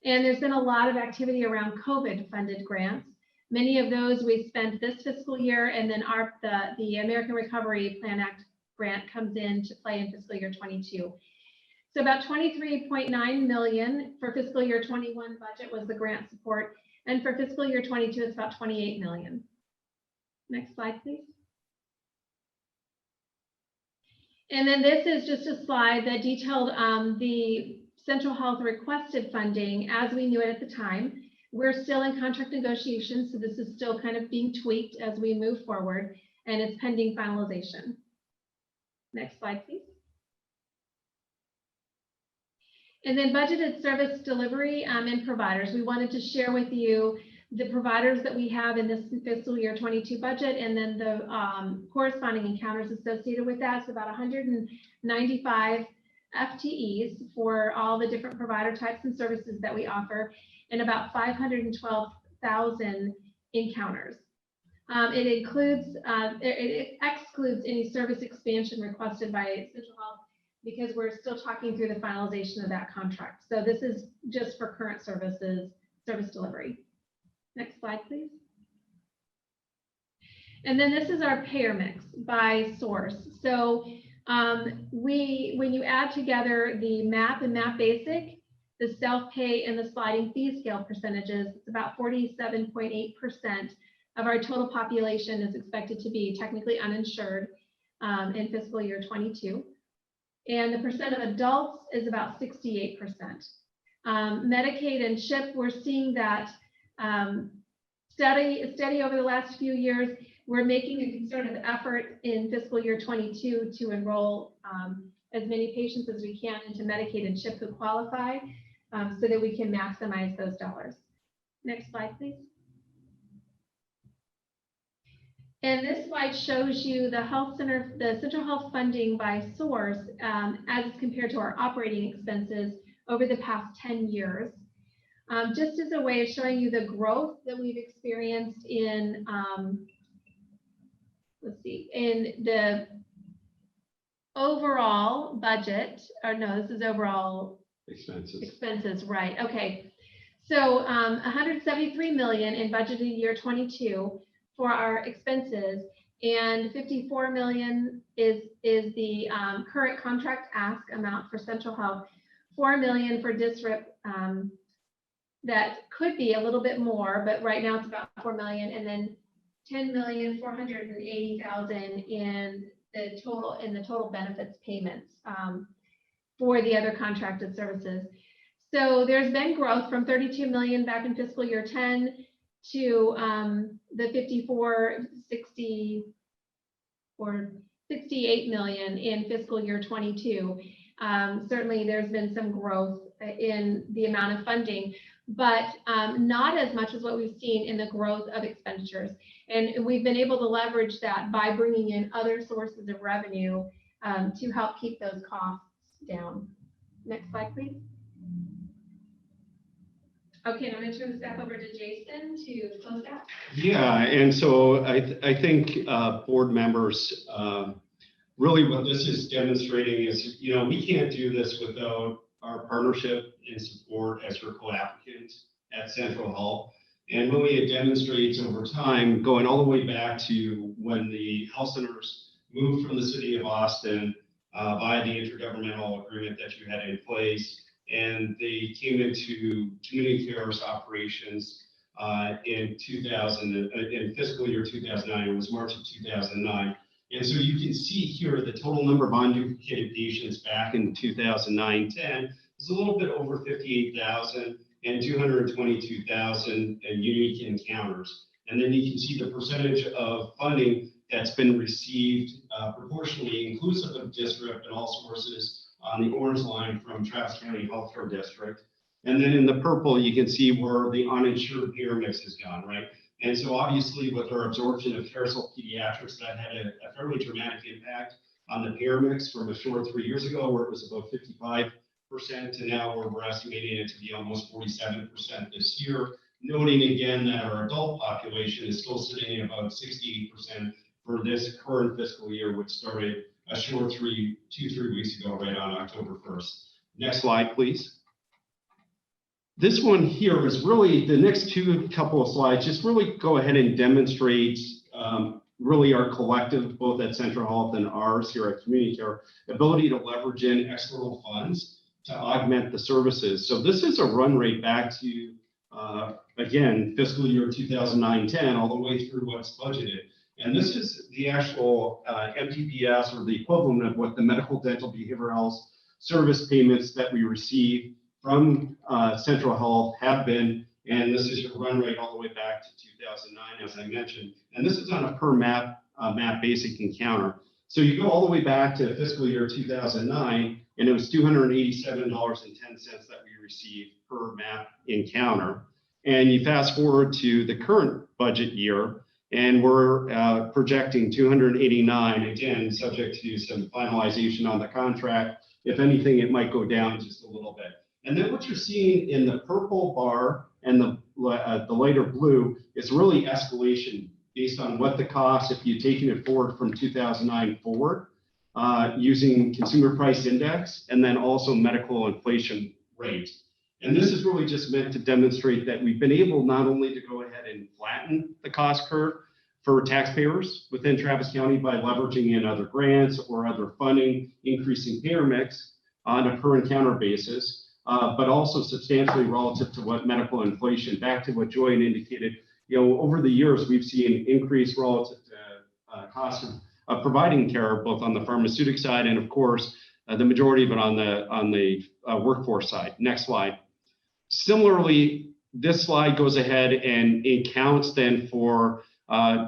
And there's been a lot of activity around COVID funded grants. Many of those we spent this fiscal year, and then the American Recovery Plan Act grant comes into play in fiscal year 22. So about 23.9 million for fiscal year 21 budget was the grant support. And for fiscal year 22, it's about 28 million. Next slide, please. And then this is just a slide that detailed the Central Health requested funding as we knew it at the time. We're still in contract negotiations, so this is still kind of being tweaked as we move forward, and it's pending finalization. Next slide, please. And then budgeted service delivery and providers. We wanted to share with you the providers that we have in this fiscal year 22 budget, and then the corresponding encounters associated with that. So about 195 FTEs for all the different provider types and services that we offer, and about 512,000 encounters. It excludes any service expansion requested by Central Health because we're still talking through the finalization of that contract. So this is just for current services, service delivery. Next slide, please. And then this is our payer mix by source. So when you add together the MAP and MAP Basic, the self-pay and the sliding fee scale percentages, it's about 47.8% of our total population is expected to be technically uninsured in fiscal year 22. And the percent of adults is about 68%. Medicaid and CHIP, we're seeing that steady over the last few years. We're making a concerted effort in fiscal year 22 to enroll as many patients as we can into Medicaid and CHIP who qualify so that we can maximize those dollars. Next slide, please. And this slide shows you the Central Health funding by source as compared to our operating expenses over the past 10 years. Just as a way of showing you the growth that we've experienced in, in the overall budget, or no, this is overall expenses, right? Okay. So 173 million in budgeted year 22 for our expenses, and 54 million is the current contract ask amount for Central Health, 4 million for DSRIP. That could be a little bit more, but right now it's about 4 million, and then 10,480,000 in the total benefits payments for the other contracted services. So there's been growth from 32 million back in fiscal year 10 to the 68 million in fiscal year 22. Certainly there's been some growth in the amount of funding, but not as much as what we've seen in the growth of expenditures. And we've been able to leverage that by bringing in other sources of revenue to help keep those costs down. Next slide, please. Okay, I'm going to turn this back over to Jason to close out. Yeah, and so I think board members, really what this is demonstrating is, we can't do this without our partnership and support as your co-applicants at Central Health. And really it demonstrates over time, going all the way back to when the health centers moved from the city of Austin via the intergovernmental agreement that you had in place, and they came into community cares operations in fiscal year 2009. It was March of 2009. And so you can see here the total number of unduplicated patients back in 2009-10 is a little bit over 58,000 and 222,000 unique encounters. And then you can see the percentage of funding that's been received proportionally, inclusive of DSRIP and all sources, on the orange line from Travis County Healthcare District. And then in the purple, you can see where the uninsured payer mix has gone, right? And so obviously with our absorption of Carousel Pediatrics, that had a fairly dramatic impact on the payer mix from a short 3 years ago, where it was about 55% to now where we're estimating it to be almost 47% this year. Noting again that our adult population is still sitting at about 68% for this current fiscal year, which started a short 2-3 weeks ago, right on October 1st. Next slide, please. This one here is really, the next couple of slides just really go ahead and demonstrate really our collective, both at Central Health and ours here at Community Care, ability to leverage in external funds to augment the services. So this is a run rate back to, again, fiscal year 2009-10, all the way through what's budgeted. And this is the actual MTPS, or the equivalent of what the medical, dental, behavioral health service payments that we receive from Central Health have been. And this is your run rate all the way back to 2009, as I mentioned. And this is on a per MAP basic encounter. So you go all the way back to fiscal year 2009, and it was $287.10 that we received per MAP encounter. And you fast forward to the current budget year, and we're projecting 289, again, subject to some finalization on the contract. If anything, it might go down just a little bit. And then what you're seeing in the purple bar and the lighter blue is really escalation based on what the cost, if you're taking it forward from 2009 forward, using consumer price index, and then also medical inflation rate. And this is really just meant to demonstrate that we've been able not only to go ahead and flatten the cost curve for taxpayers within Travis County by leveraging in other grants or other funding, increasing payer mix on a per encounter basis, but also substantially relative to what medical inflation, back to what Joy indicated, over the years, we've seen increase relative to cost of providing care, both on the pharmaceutic side and of course, the majority of it on the workforce side. Next slide. Similarly, this slide goes ahead and it counts then for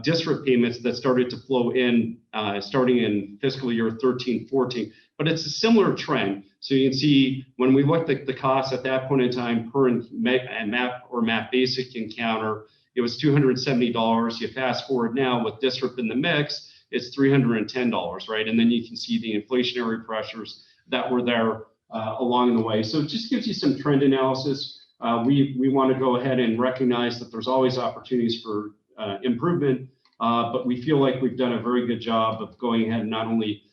district payments that started to flow in starting in fiscal year 13-14, but it's a similar trend. So you can see when we looked at the cost at that point in time per MAP or MAP basic encounter, it was $270. You fast forward now with district in the mix, it's $310, right? And then you can see the inflationary pressures that were there along the way. So it just gives you some trend analysis. We want to go ahead and recognize that there's always opportunities for improvement, but we feel like we've done a very good job of going ahead and not only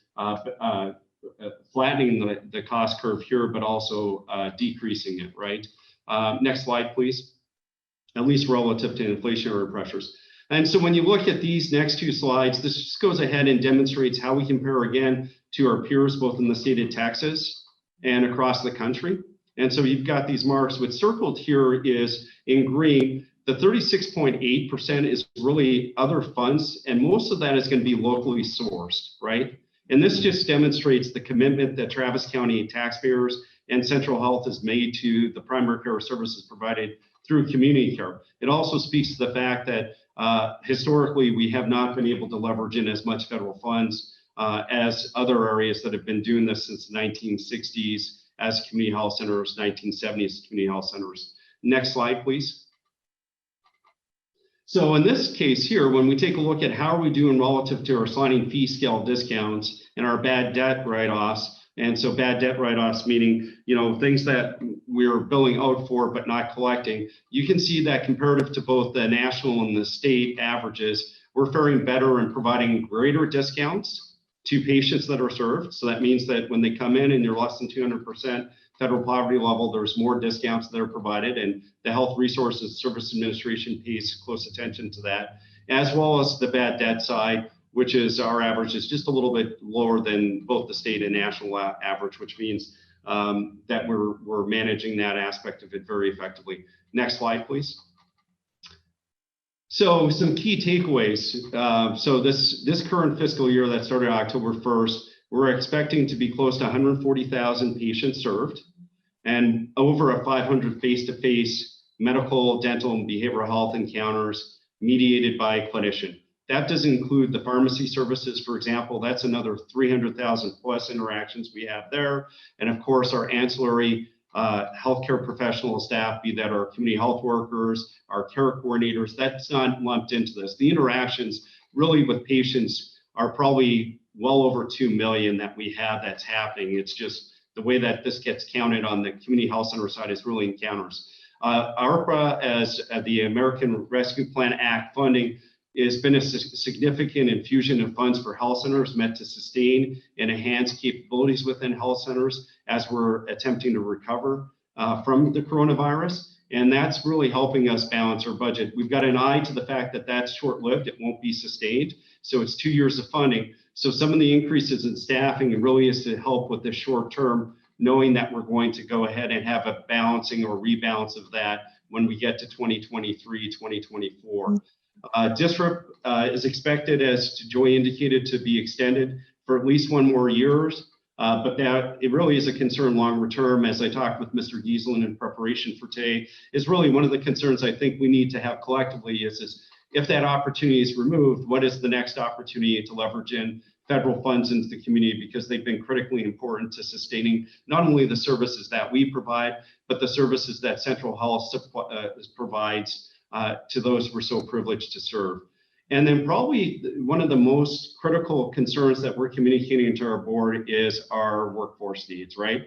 flattening the cost curve here, but also decreasing it, right? Next slide, please. At least relative to inflationary pressures. And so when you look at these next two slides, this just goes ahead and demonstrates how we compare again to our peers, both in the state of Texas and across the country. And so you've got these marks. What's circled here is in green, the 36.8% is really other funds, and most of that is going to be locally sourced, right? And this just demonstrates the commitment that Travis County taxpayers and Central Health has made to the primary care services provided through community care. It also speaks to the fact that historically we have not been able to leverage in as much federal funds as other areas that have been doing this since the 1960s as community health centers, 1970s community health centers. Next slide, please. So in this case here, when we take a look at how are we doing relative to our sliding fee scale discounts and our bad debt write-offs, and so bad debt write-offs meaning, things that we're billing out for but not collecting, you can see that comparative to both the national and the state averages, we're faring better in providing greater discounts to patients that are served. So that means that when they come in and you're less than 200% federal poverty level, there's more discounts that are provided, and the Health Resources Service Administration pays close attention to that, as well as the bad debt side, which is our average is just a little bit lower than both the state and national average, which means that we're managing that aspect of it very effectively. Next slide, please. So some key takeaways. So this current fiscal year that started October 1st, we're expecting to be close to 140,000 patients served and over 500 face-to-face medical, dental, and behavioral health encounters mediated by a clinician. That doesn't include the pharmacy services, for example. That's another 300,000 plus interactions we have there. And of course, our ancillary healthcare professional staff, be that our community health workers, our care coordinators, that's not lumped into this. The interactions really with patients are probably well over 2 million that we have that's happening. It's just the way that this gets counted on the community health center side is really encounters. ARPA, as the American Rescue Plan Act funding, has been a significant infusion of funds for health centers meant to sustain and enhance capabilities within health centers as we're attempting to recover from the coronavirus. And that's really helping us balance our budget. We've got an eye to the fact that that's short-lived. It won't be sustained. So it's 2 years of funding. So some of the increases in staffing really is to help with the short term, knowing that we're going to go ahead and have a balancing or rebalance of that when we get to 2023, 2024. District is expected, as Joy indicated, to be extended for at least 1 more year, but that it really is a concern longer term. As I talked with Mr. Giesland in preparation for today, is really one of the concerns I think we need to have collectively is if that opportunity is removed, what is the next opportunity to leverage in federal funds into the community, because they've been critically important to sustaining not only the services that we provide, but the services that Central Health provides to those we're so privileged to serve. And then probably one of the most critical concerns that we're communicating to our board is our workforce needs, right?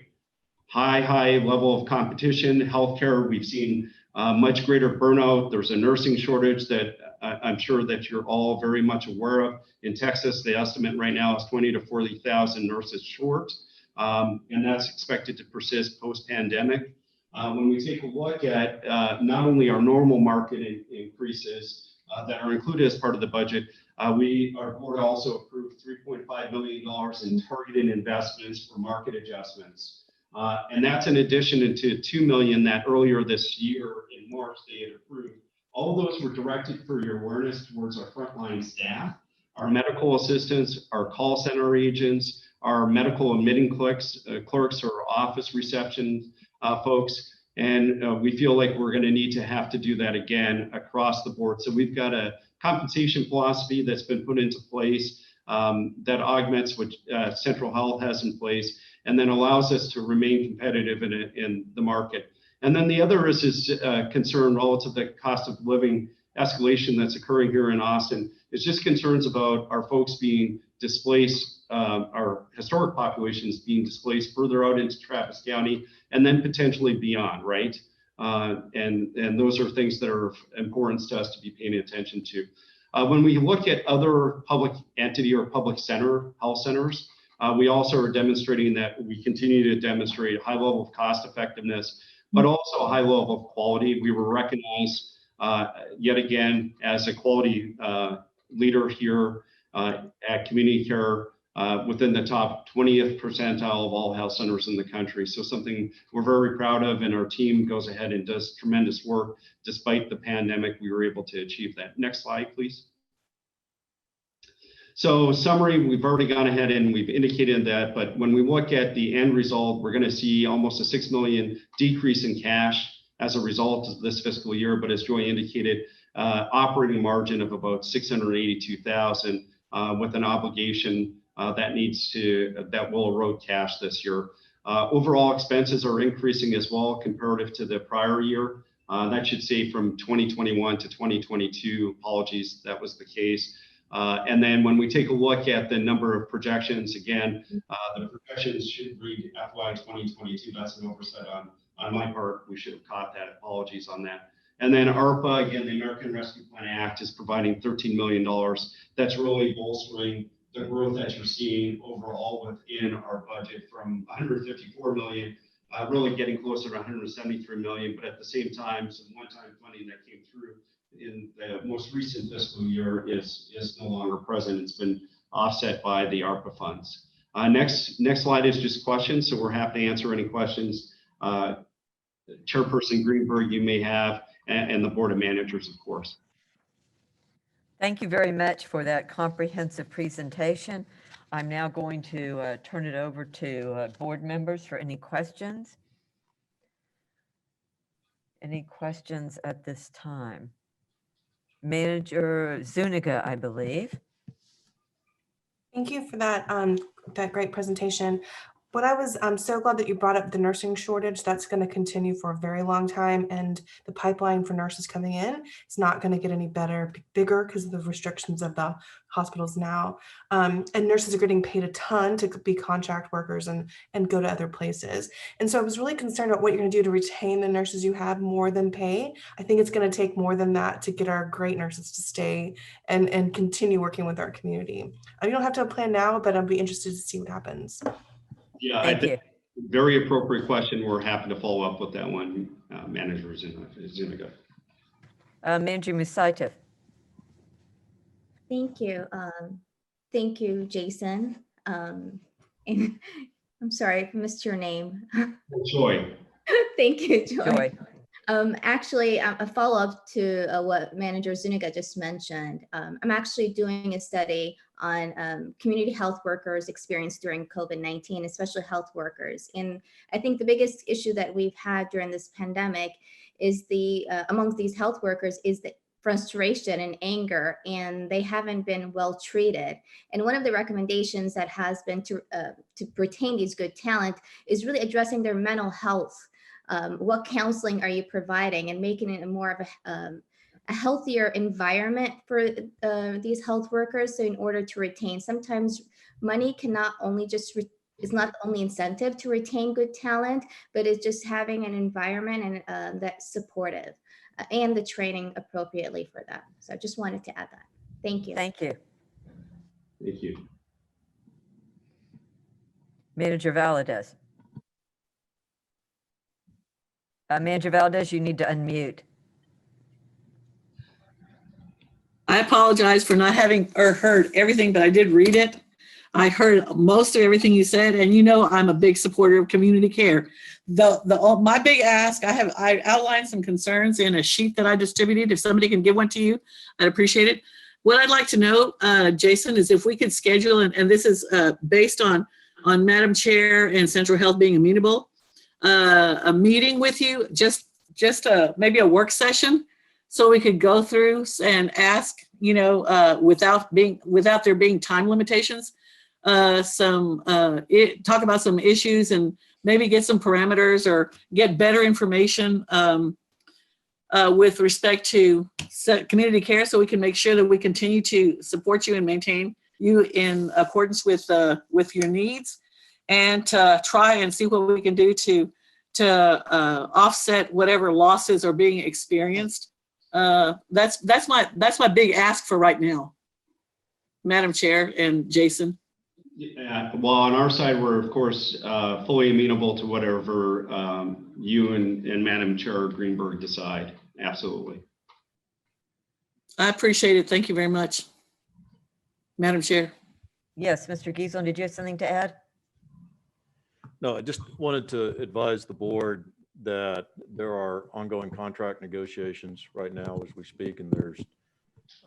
High level of competition, healthcare, we've seen much greater burnout. There's a nursing shortage that I'm sure that you're all very much aware of. In Texas, the estimate right now is 20 to 40,000 nurses short, and that's expected to persist post-pandemic. When we take a look at not only our normal market increases that are included as part of the budget, our board also approved $3.5 million in targeted investments for market adjustments. And that's in addition to $2 million that earlier this year in March they had approved. All those were directed for your awareness towards our frontline staff, our medical assistants, our call center agents, our medical admitting clerks or office reception folks. And we feel like we're going to need to have to do that again across the board. So we've got a compensation philosophy that's been put into place that augments what Central Health has in place, and then allows us to remain competitive in the market. And then the other is concern relative to the cost of living escalation that's occurring here in Austin. It's just concerns about our folks being displaced, our historic populations being displaced further out into Travis County, and then potentially beyond, right? And those are things that are important to us to be paying attention to. When we look at other public entity or public center, health centers, we also are demonstrating that we continue to demonstrate a high level of cost effectiveness, but also a high level of quality. We were recognized yet again as a quality leader here at Community Care within the top 20th percentile of all health centers in the country. So something we're very proud of, and our team goes ahead and does tremendous work. Despite the pandemic, we were able to achieve that. Next slide, please. So summary, we've already gone ahead and we've indicated that, but when we look at the end result, we're going to see almost a $6 million decrease in cash as a result of this fiscal year. But as Joy indicated, operating margin of about $682,000 with an obligation that will erode cash this year. Overall expenses are increasing as well comparative to the prior year. That should say from 2021 to 2022, apologies, that was the case. And then when we take a look at the number of projections, again, the projections should read FY 2022. That's an oversight on my part. We should have caught that. Apologies on that. And then ARPA, again, the American Rescue Plan Act is providing $13 million. That's really bolstering the growth that you're seeing overall within our budget from $154 million, really getting closer to $173 million. But at the same time, some one-time funding that came through in the most recent fiscal year is no longer present. It's been offset by the ARPA funds. Next slide is just questions. So we're happy to answer any questions, Chairperson Greenberg, you may have, and the Board of Managers, of course. Thank you very much for that comprehensive presentation. I'm now going to turn it over to board members for any questions. Any questions at this time? Manager Zuniga, I believe. Thank you for that great presentation. But I'm so glad that you brought up the nursing shortage. That's going to continue for a very long time, and the pipeline for nurses coming in is not going to get any bigger because of the restrictions of the hospitals now. And nurses are getting paid a ton to be contract workers and go to other places. And so I was really concerned about what you're going to do to retain the nurses you have more than pay. I think it's going to take more than that to get our great nurses to stay and continue working with our community. You don't have to have a plan now, but I'd be interested to see what happens. Yeah, I think very appropriate question. We're happy to follow up with that one, Manager Zuniga. Manager Musaitev. Thank you. Thank you, Jason. And I'm sorry if I missed your name. Joy. Thank you, Joy. Actually, a follow-up to what Manager Zuniga just mentioned. I'm actually doing a study on community health workers' experience during COVID-19, especially health workers. And I think the biggest issue that we've had during this pandemic is amongst these health workers is the frustration and anger, and they haven't been well treated. And one of the recommendations that has been to retain these good talent is really addressing their mental health. What counseling are you providing, and making it more of a healthier environment for these health workers? So in order to retain, sometimes money cannot only just is not the only incentive to retain good talent, but it's just having an environment and that's supportive and the training appropriately for them. So I just wanted to add that. Thank you. Thank you. Thank you. Manager Valadez. Manager Valdez, you need to unmute. I apologize for not having heard everything, but I did read it. I heard most of everything you said, and you know I'm a big supporter of community care. My big ask, I outlined some concerns in a sheet that I distributed. If somebody can give one to you, I'd appreciate it. What I'd like to know, Jason, is if we could schedule, and this is based on Madam Chair and Central Health being amenable, a meeting with you, just maybe a work session, so we could go through and ask, without there being time limitations, talk about some issues and maybe get some parameters or get better information with respect to community care, so we can make sure that we continue to support you and maintain you in accordance with your needs, and to try and see what we can do to offset whatever losses are being experienced. That's my big ask for right now, Madam Chair and Jason. Yeah, well, on our side, we're of course fully amenable to whatever you and Madam Chair Greenberg decide. Absolutely. I appreciate it. Thank you very much, Madam Chair. Yes, Mr. Giesland, did you have something to add? No, I just wanted to advise the board that there are ongoing contract negotiations right now as we speak, and there's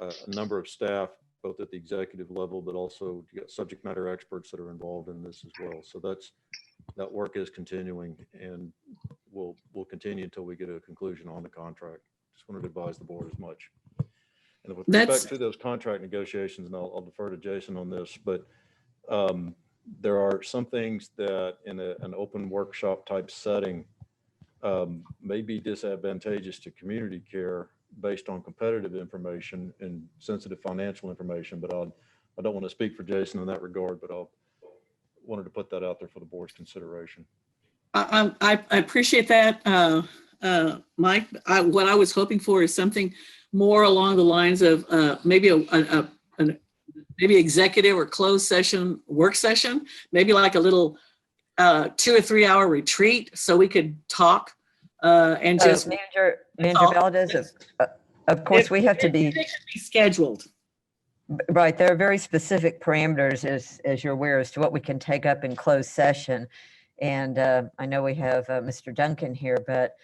a number of staff, both at the executive level, but also you got subject matter experts that are involved in this as well. So that work is continuing, and will continue until we get a conclusion on the contract. Just wanted to advise the board as much. And with respect to those contract negotiations, and I'll defer to Jason on this, but there are some things that in an open workshop type setting may be disadvantageous to community care based on competitive information and sensitive financial information. But I don't want to speak for Jason in that regard, but I wanted to put that out there for the board's consideration. I appreciate that, Mike. What I was hoping for is something more along the lines of maybe maybe executive or closed session, work session, maybe like a little 2 or 3 hour retreat, so we could talk and just Manager Valdez, of course, we have to be scheduled. Right. There are very specific parameters, as you're aware, as to what we can take up in closed session. And I know we have Mr. Duncan here, but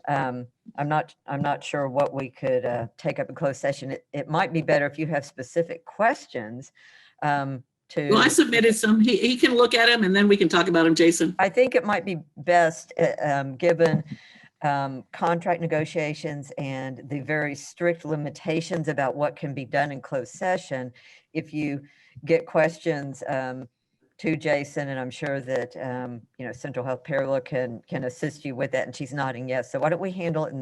I'm not sure what we could take up in closed session. It might be better if you have specific questions. Well, I submitted some. He can look at them, and then we can talk about them, Jason. I think it might be best, given contract negotiations and the very strict limitations about what can be done in closed session, if you get questions to Jason, and I'm sure that Central Health Perla can assist you with that, and she's nodding yes. So why don't we handle it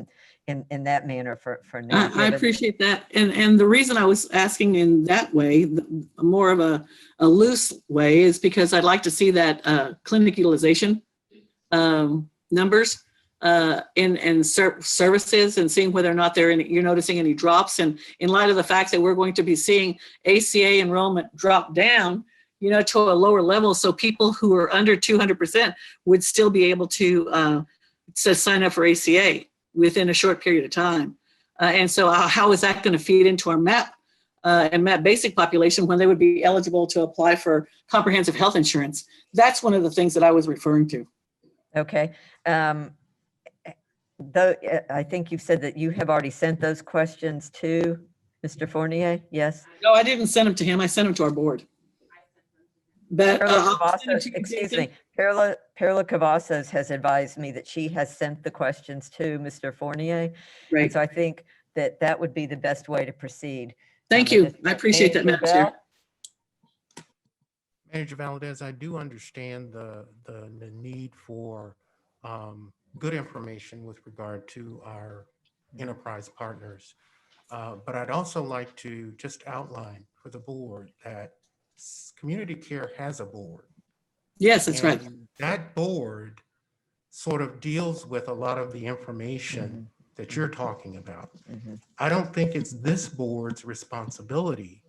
in that manner for now? I appreciate that, and the reason I was asking in that way, more of a loose way, is because I'd like to see that clinic utilization numbers in services, and seeing whether or not you're noticing any drops, and in light of the fact that we're going to be seeing ACA enrollment drop down, to a lower level, so people who are under 200% would still be able to sign up for ACA within a short period of time. And so how is that going to feed into our MAP and MAP basic population when they would be eligible to apply for comprehensive health insurance? That's one of the things that I was referring to. Okay. Though I think you've said that you have already sent those questions to Mr. Fournier. Yes. No, I didn't send them to him. I sent them to our board. But excuse me, Perla Cavazos has advised me that she has sent the questions to Mr. Fournier. Right. And so I think that would be the best way to proceed. Thank At you. this I point, appreciate that, Manager Madam Chair. Bell? Manager Valdez, I do understand the need for good information with regard to our enterprise partners. But I'd also like to just outline for the board that community care has a board. Yes, that's right. And that board sort of deals with a lot of the information that you're talking about. I don't think it's this board's responsibility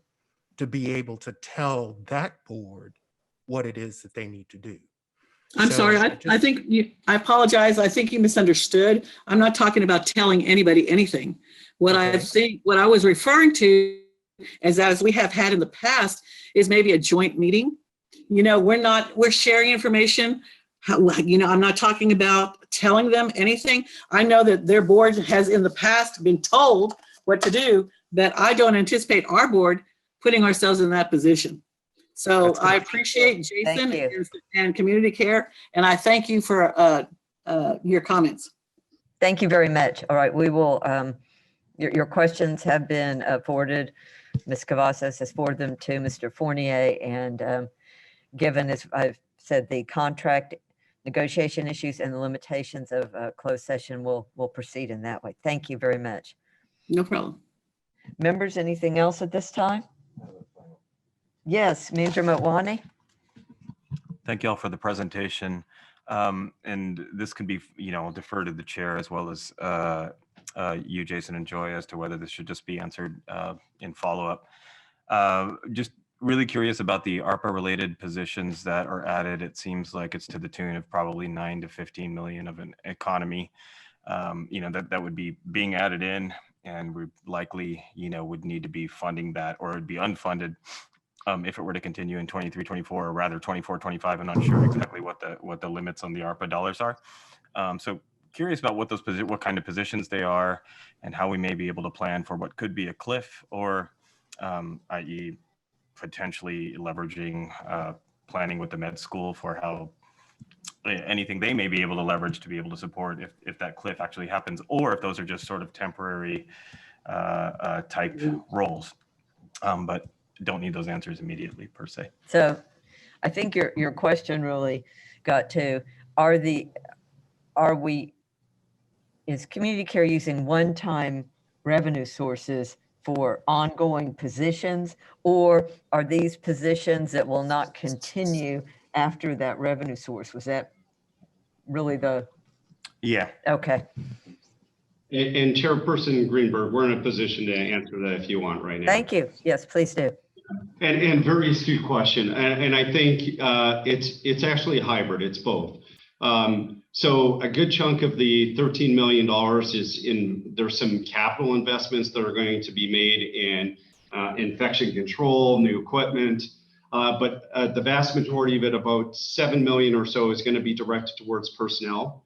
to be able to tell that board what it is that they need to do. I'm sorry. I think I apologize. I think you misunderstood. I'm not talking about telling anybody anything. What I was referring to is, as we have had in the past, is maybe a joint meeting. You know, we're sharing information. You know, I'm not talking about telling them anything. I know that their board has in the past been told what to do, but I don't anticipate our board putting ourselves in that position. So I appreciate Jason and community care, and I thank you for your comments. Thank you very much. All right, we will, your questions have been forwarded. Ms. Cavazos has forwarded them to Mr. Fournier, and given, as I've said, the contract negotiation issues and the limitations of closed session, we'll proceed in that way. Thank you very much. No problem. Members, anything else at this time? Yes, Manager Motwani. Thank you all for the presentation. And this can be, defer to the chair as well as you, Jason, and Joy, as to whether this should just be answered in follow-up. Just really curious about the ARPA-related positions that are added. It seems like it's to the tune of probably 9 to 15 million of an economy. That would be being added in, and we likely, would need to be funding that, or it would be unfunded. If it were to continue in 23, 24, or rather 24, 25, I'm not sure exactly what the limits on the ARPA dollars are. So curious about what kind of positions they are, and how we may be able to plan for what could be a cliff, or i.e. potentially leveraging planning with the med school for how anything they may be able to leverage to be able to support if that cliff actually happens, or if those are just sort of temporary type roles. But don't need those answers immediately per se. So I think your question really got to, is community care using one-time revenue sources for ongoing positions, or are these positions that will not continue after that revenue source? Was that really the? Yeah. Okay. And Chairperson Greenberg, we're in a position to answer that if you want right now. Thank you. Yes, please do. And very astute question. And I think it's actually a hybrid. It's both. So a good chunk of the $13 million is there's some capital investments that are going to be made in infection control, new equipment. But the vast majority of it, about 7 million or so, is going to be directed towards personnel.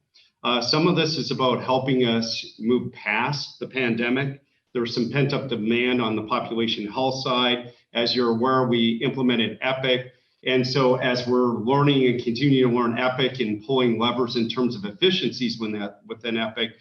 Some of this is about helping us move past the pandemic. There's some pent-up demand on the population health side. As you're aware, we implemented EPIC. And so as we're learning and continuing to learn EPIC and pulling levers in terms of efficiencies within EPIC,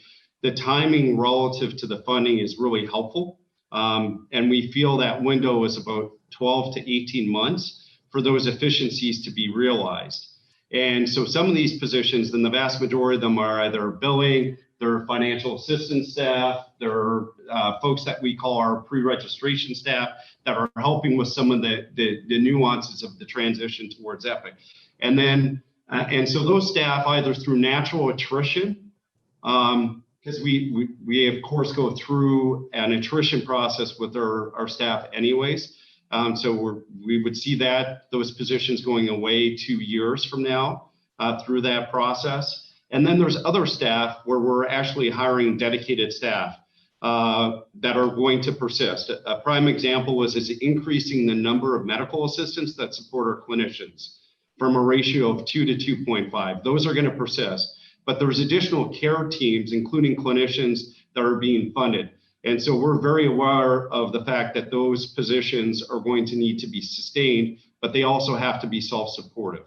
the timing relative to the funding is really helpful. And we feel that window is about 12 to 18 months for those efficiencies to be realized. And so some of these positions, then the vast majority of them are either billing, they're financial assistance staff, they're folks that we call our pre-registration staff that are helping with some of the nuances of the transition towards EPIC. And then, and so those staff, either through natural attrition, because we of course go through an attrition process with our staff anyways. So we would see those positions going away 2 years from now through that process. And then there's other staff where we're actually hiring dedicated staff that are going to persist. A prime example is increasing the number of medical assistants that support our clinicians from a ratio of 2 to 2.5. Those are going to persist. But there's additional care teams, including clinicians, that are being funded. And so we're very aware of the fact that those positions are going to need to be sustained, but they also have to be self-supportive.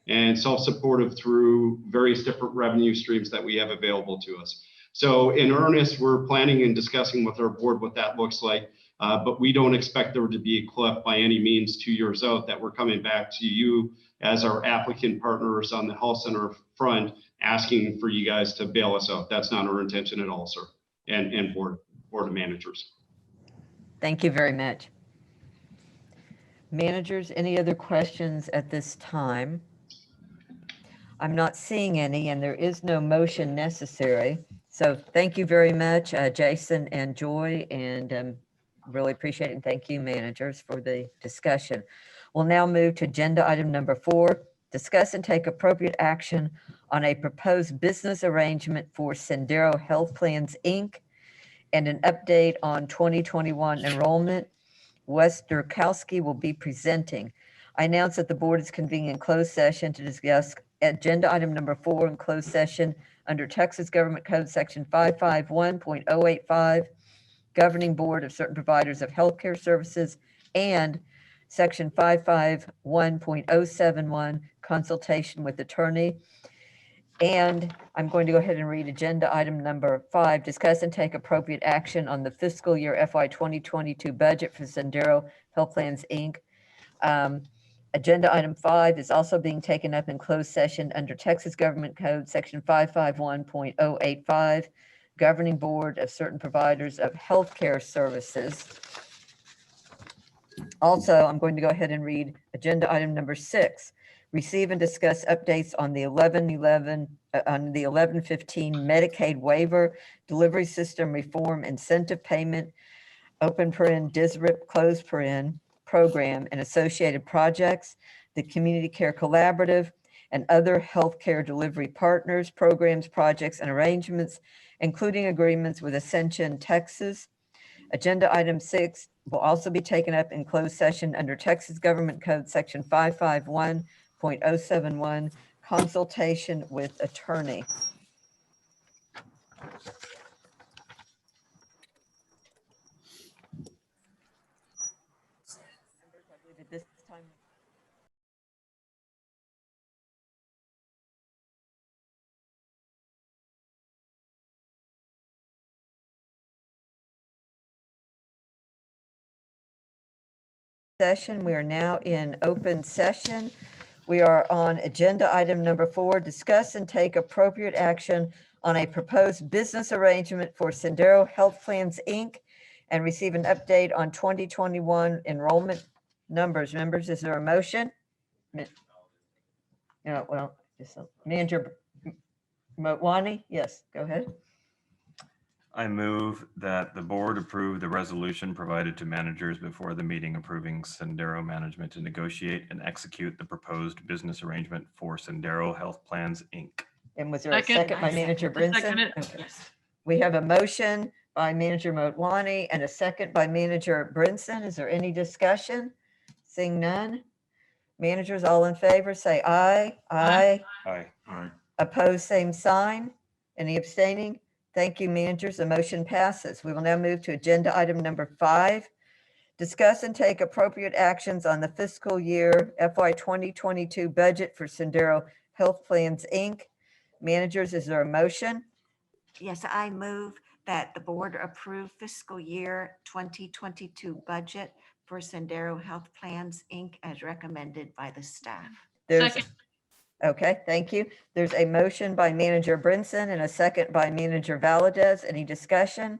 And self-supportive through various different revenue streams that we have available to us. So in earnest, we're planning and discussing with our board what that looks like. But we don't expect there to be a cliff by any means 2 years out, that we're coming back to you as our applicant partners on the health center front, asking for you guys to bail us out. That's not our intention at all, sir, and board of managers. Thank you very much. Managers, any other questions at this time? I'm not seeing any, and there is no motion necessary. So thank you very much, Jason and Joy, and really appreciate it. And thank you, managers, for the discussion. We'll now move to agenda item number 4, discuss and take appropriate action on a proposed business arrangement for Sendero Health Plans, Inc., and an update on 2021 enrollment. Wes Durkowski will be presenting. I announce that the board is convening in closed session to discuss agenda item number 4 in closed session under Texas Government Code Section 551.085, Governing Board of Certain Providers of Healthcare Services, and Section 551.071, Consultation with Attorney. And I'm going to go ahead and read agenda item number 5, discuss and take appropriate action on the fiscal year FY 2022 budget for Sendero Health Plans, Inc. Agenda item 5 is also being taken up in closed session under Texas Government Code Section 551.085, Governing Board of Certain Providers of Healthcare Services. Also, I'm going to go ahead and read agenda item number 6, receive and discuss updates on the 1115 Medicaid waiver, delivery system reform, incentive payment, open paren, DSRIP, close paren, program and associated projects, the Community Care Collaborative, and other healthcare delivery partners, programs, projects, and arrangements, including agreements with Ascension, Texas. Agenda item 6 will also be taken up in closed session under Texas Government Code Section 551.071, consultation with attorney. At this time, session. We are now in open session. We are on agenda item number 4, discuss and take appropriate action on a proposed business arrangement for Sendero Health Plans, Inc., and receive an update on 2021 enrollment numbers. Members, is there a motion? Well, Manager Motwani, yes, go ahead. I move that the board approve the resolution provided to managers before the meeting approving Sendero management to negotiate and execute the proposed business arrangement for Sendero Health Plans, Inc. And was there a second by Manager Brinson? Okay. Yes. We have a motion by Manager Motwani and a second by Manager Brinson. Is there any discussion? Seeing none. Managers, all in favor, say aye. Aye. Aye. Aye. Opposed, same sign. Any abstaining? Thank you, managers. The motion passes. We will now move to agenda item number 5. Discuss and take appropriate actions on the fiscal year FY 2022 budget for Sendero Health Plans, Inc. Managers, is there a motion? Yes, I move that the board approve fiscal year 2022 budget for Sendero Health Plans, Inc. as recommended by the staff. Okay, thank you. There's a motion by Manager Brinson and a second by Manager Valadez. Any discussion?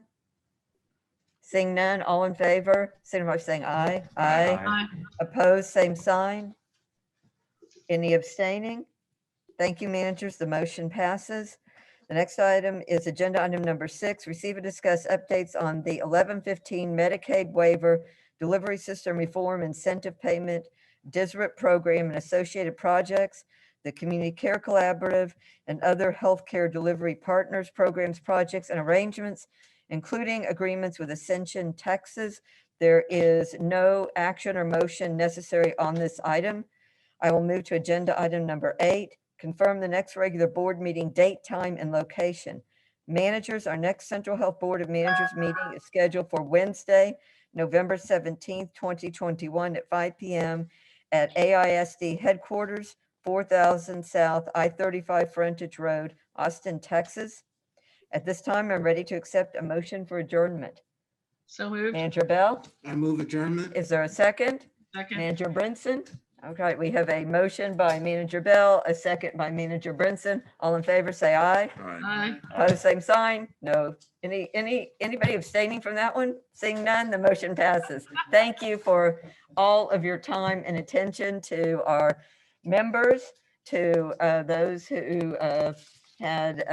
Seeing none, all in favor, signify by saying aye. Aye. Opposed, same sign. Any abstaining? Thank you, managers. The motion passes. The next item is agenda item number 6, receive and discuss updates on the 1115 Medicaid waiver, delivery system reform, incentive payment, DSRIP program, and associated projects, the Community Care Collaborative, and other healthcare delivery partners, programs, projects, and arrangements, including agreements with Ascension, Texas. There is no action or motion necessary on this item. I will move to agenda item number 8, confirm the next regular board meeting date, time, and location. Managers, our next Central Health Board of Managers meeting is scheduled for Wednesday, November 17th, 2021 at 5 p.m. at AISD headquarters, 4000 South I-35 Frontage Road, Austin, Texas. At this time, I'm ready to accept a motion for adjournment. So moved. Manager Bell, I move adjournment. is there a second? Second. Manager Brinson? Okay, we have a motion by Manager Bell, a second by Manager Brinson. All in favor, say aye. Aye. Opposed, same sign. No. Anybody abstaining from that one? Seeing none, the motion passes. Thank you for all of your time and attention to our members, to those who had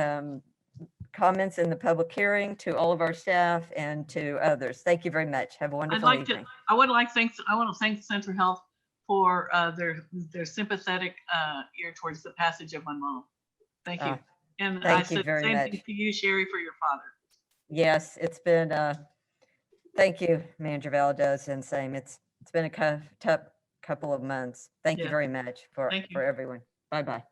comments in the public hearing, to all of our staff, and to others. Thank you very much. Have a wonderful evening. I want to thank Central Health for their sympathetic ear towards the passage of my mom. Thank you. And Thank I you said very same much. thing to you, Sherry, for your father. Yes, it's been, thank you, Manager Valdez, and same. It's been a tough couple of months. Thank you Yeah. very much for Thank you. everyone. Bye-bye.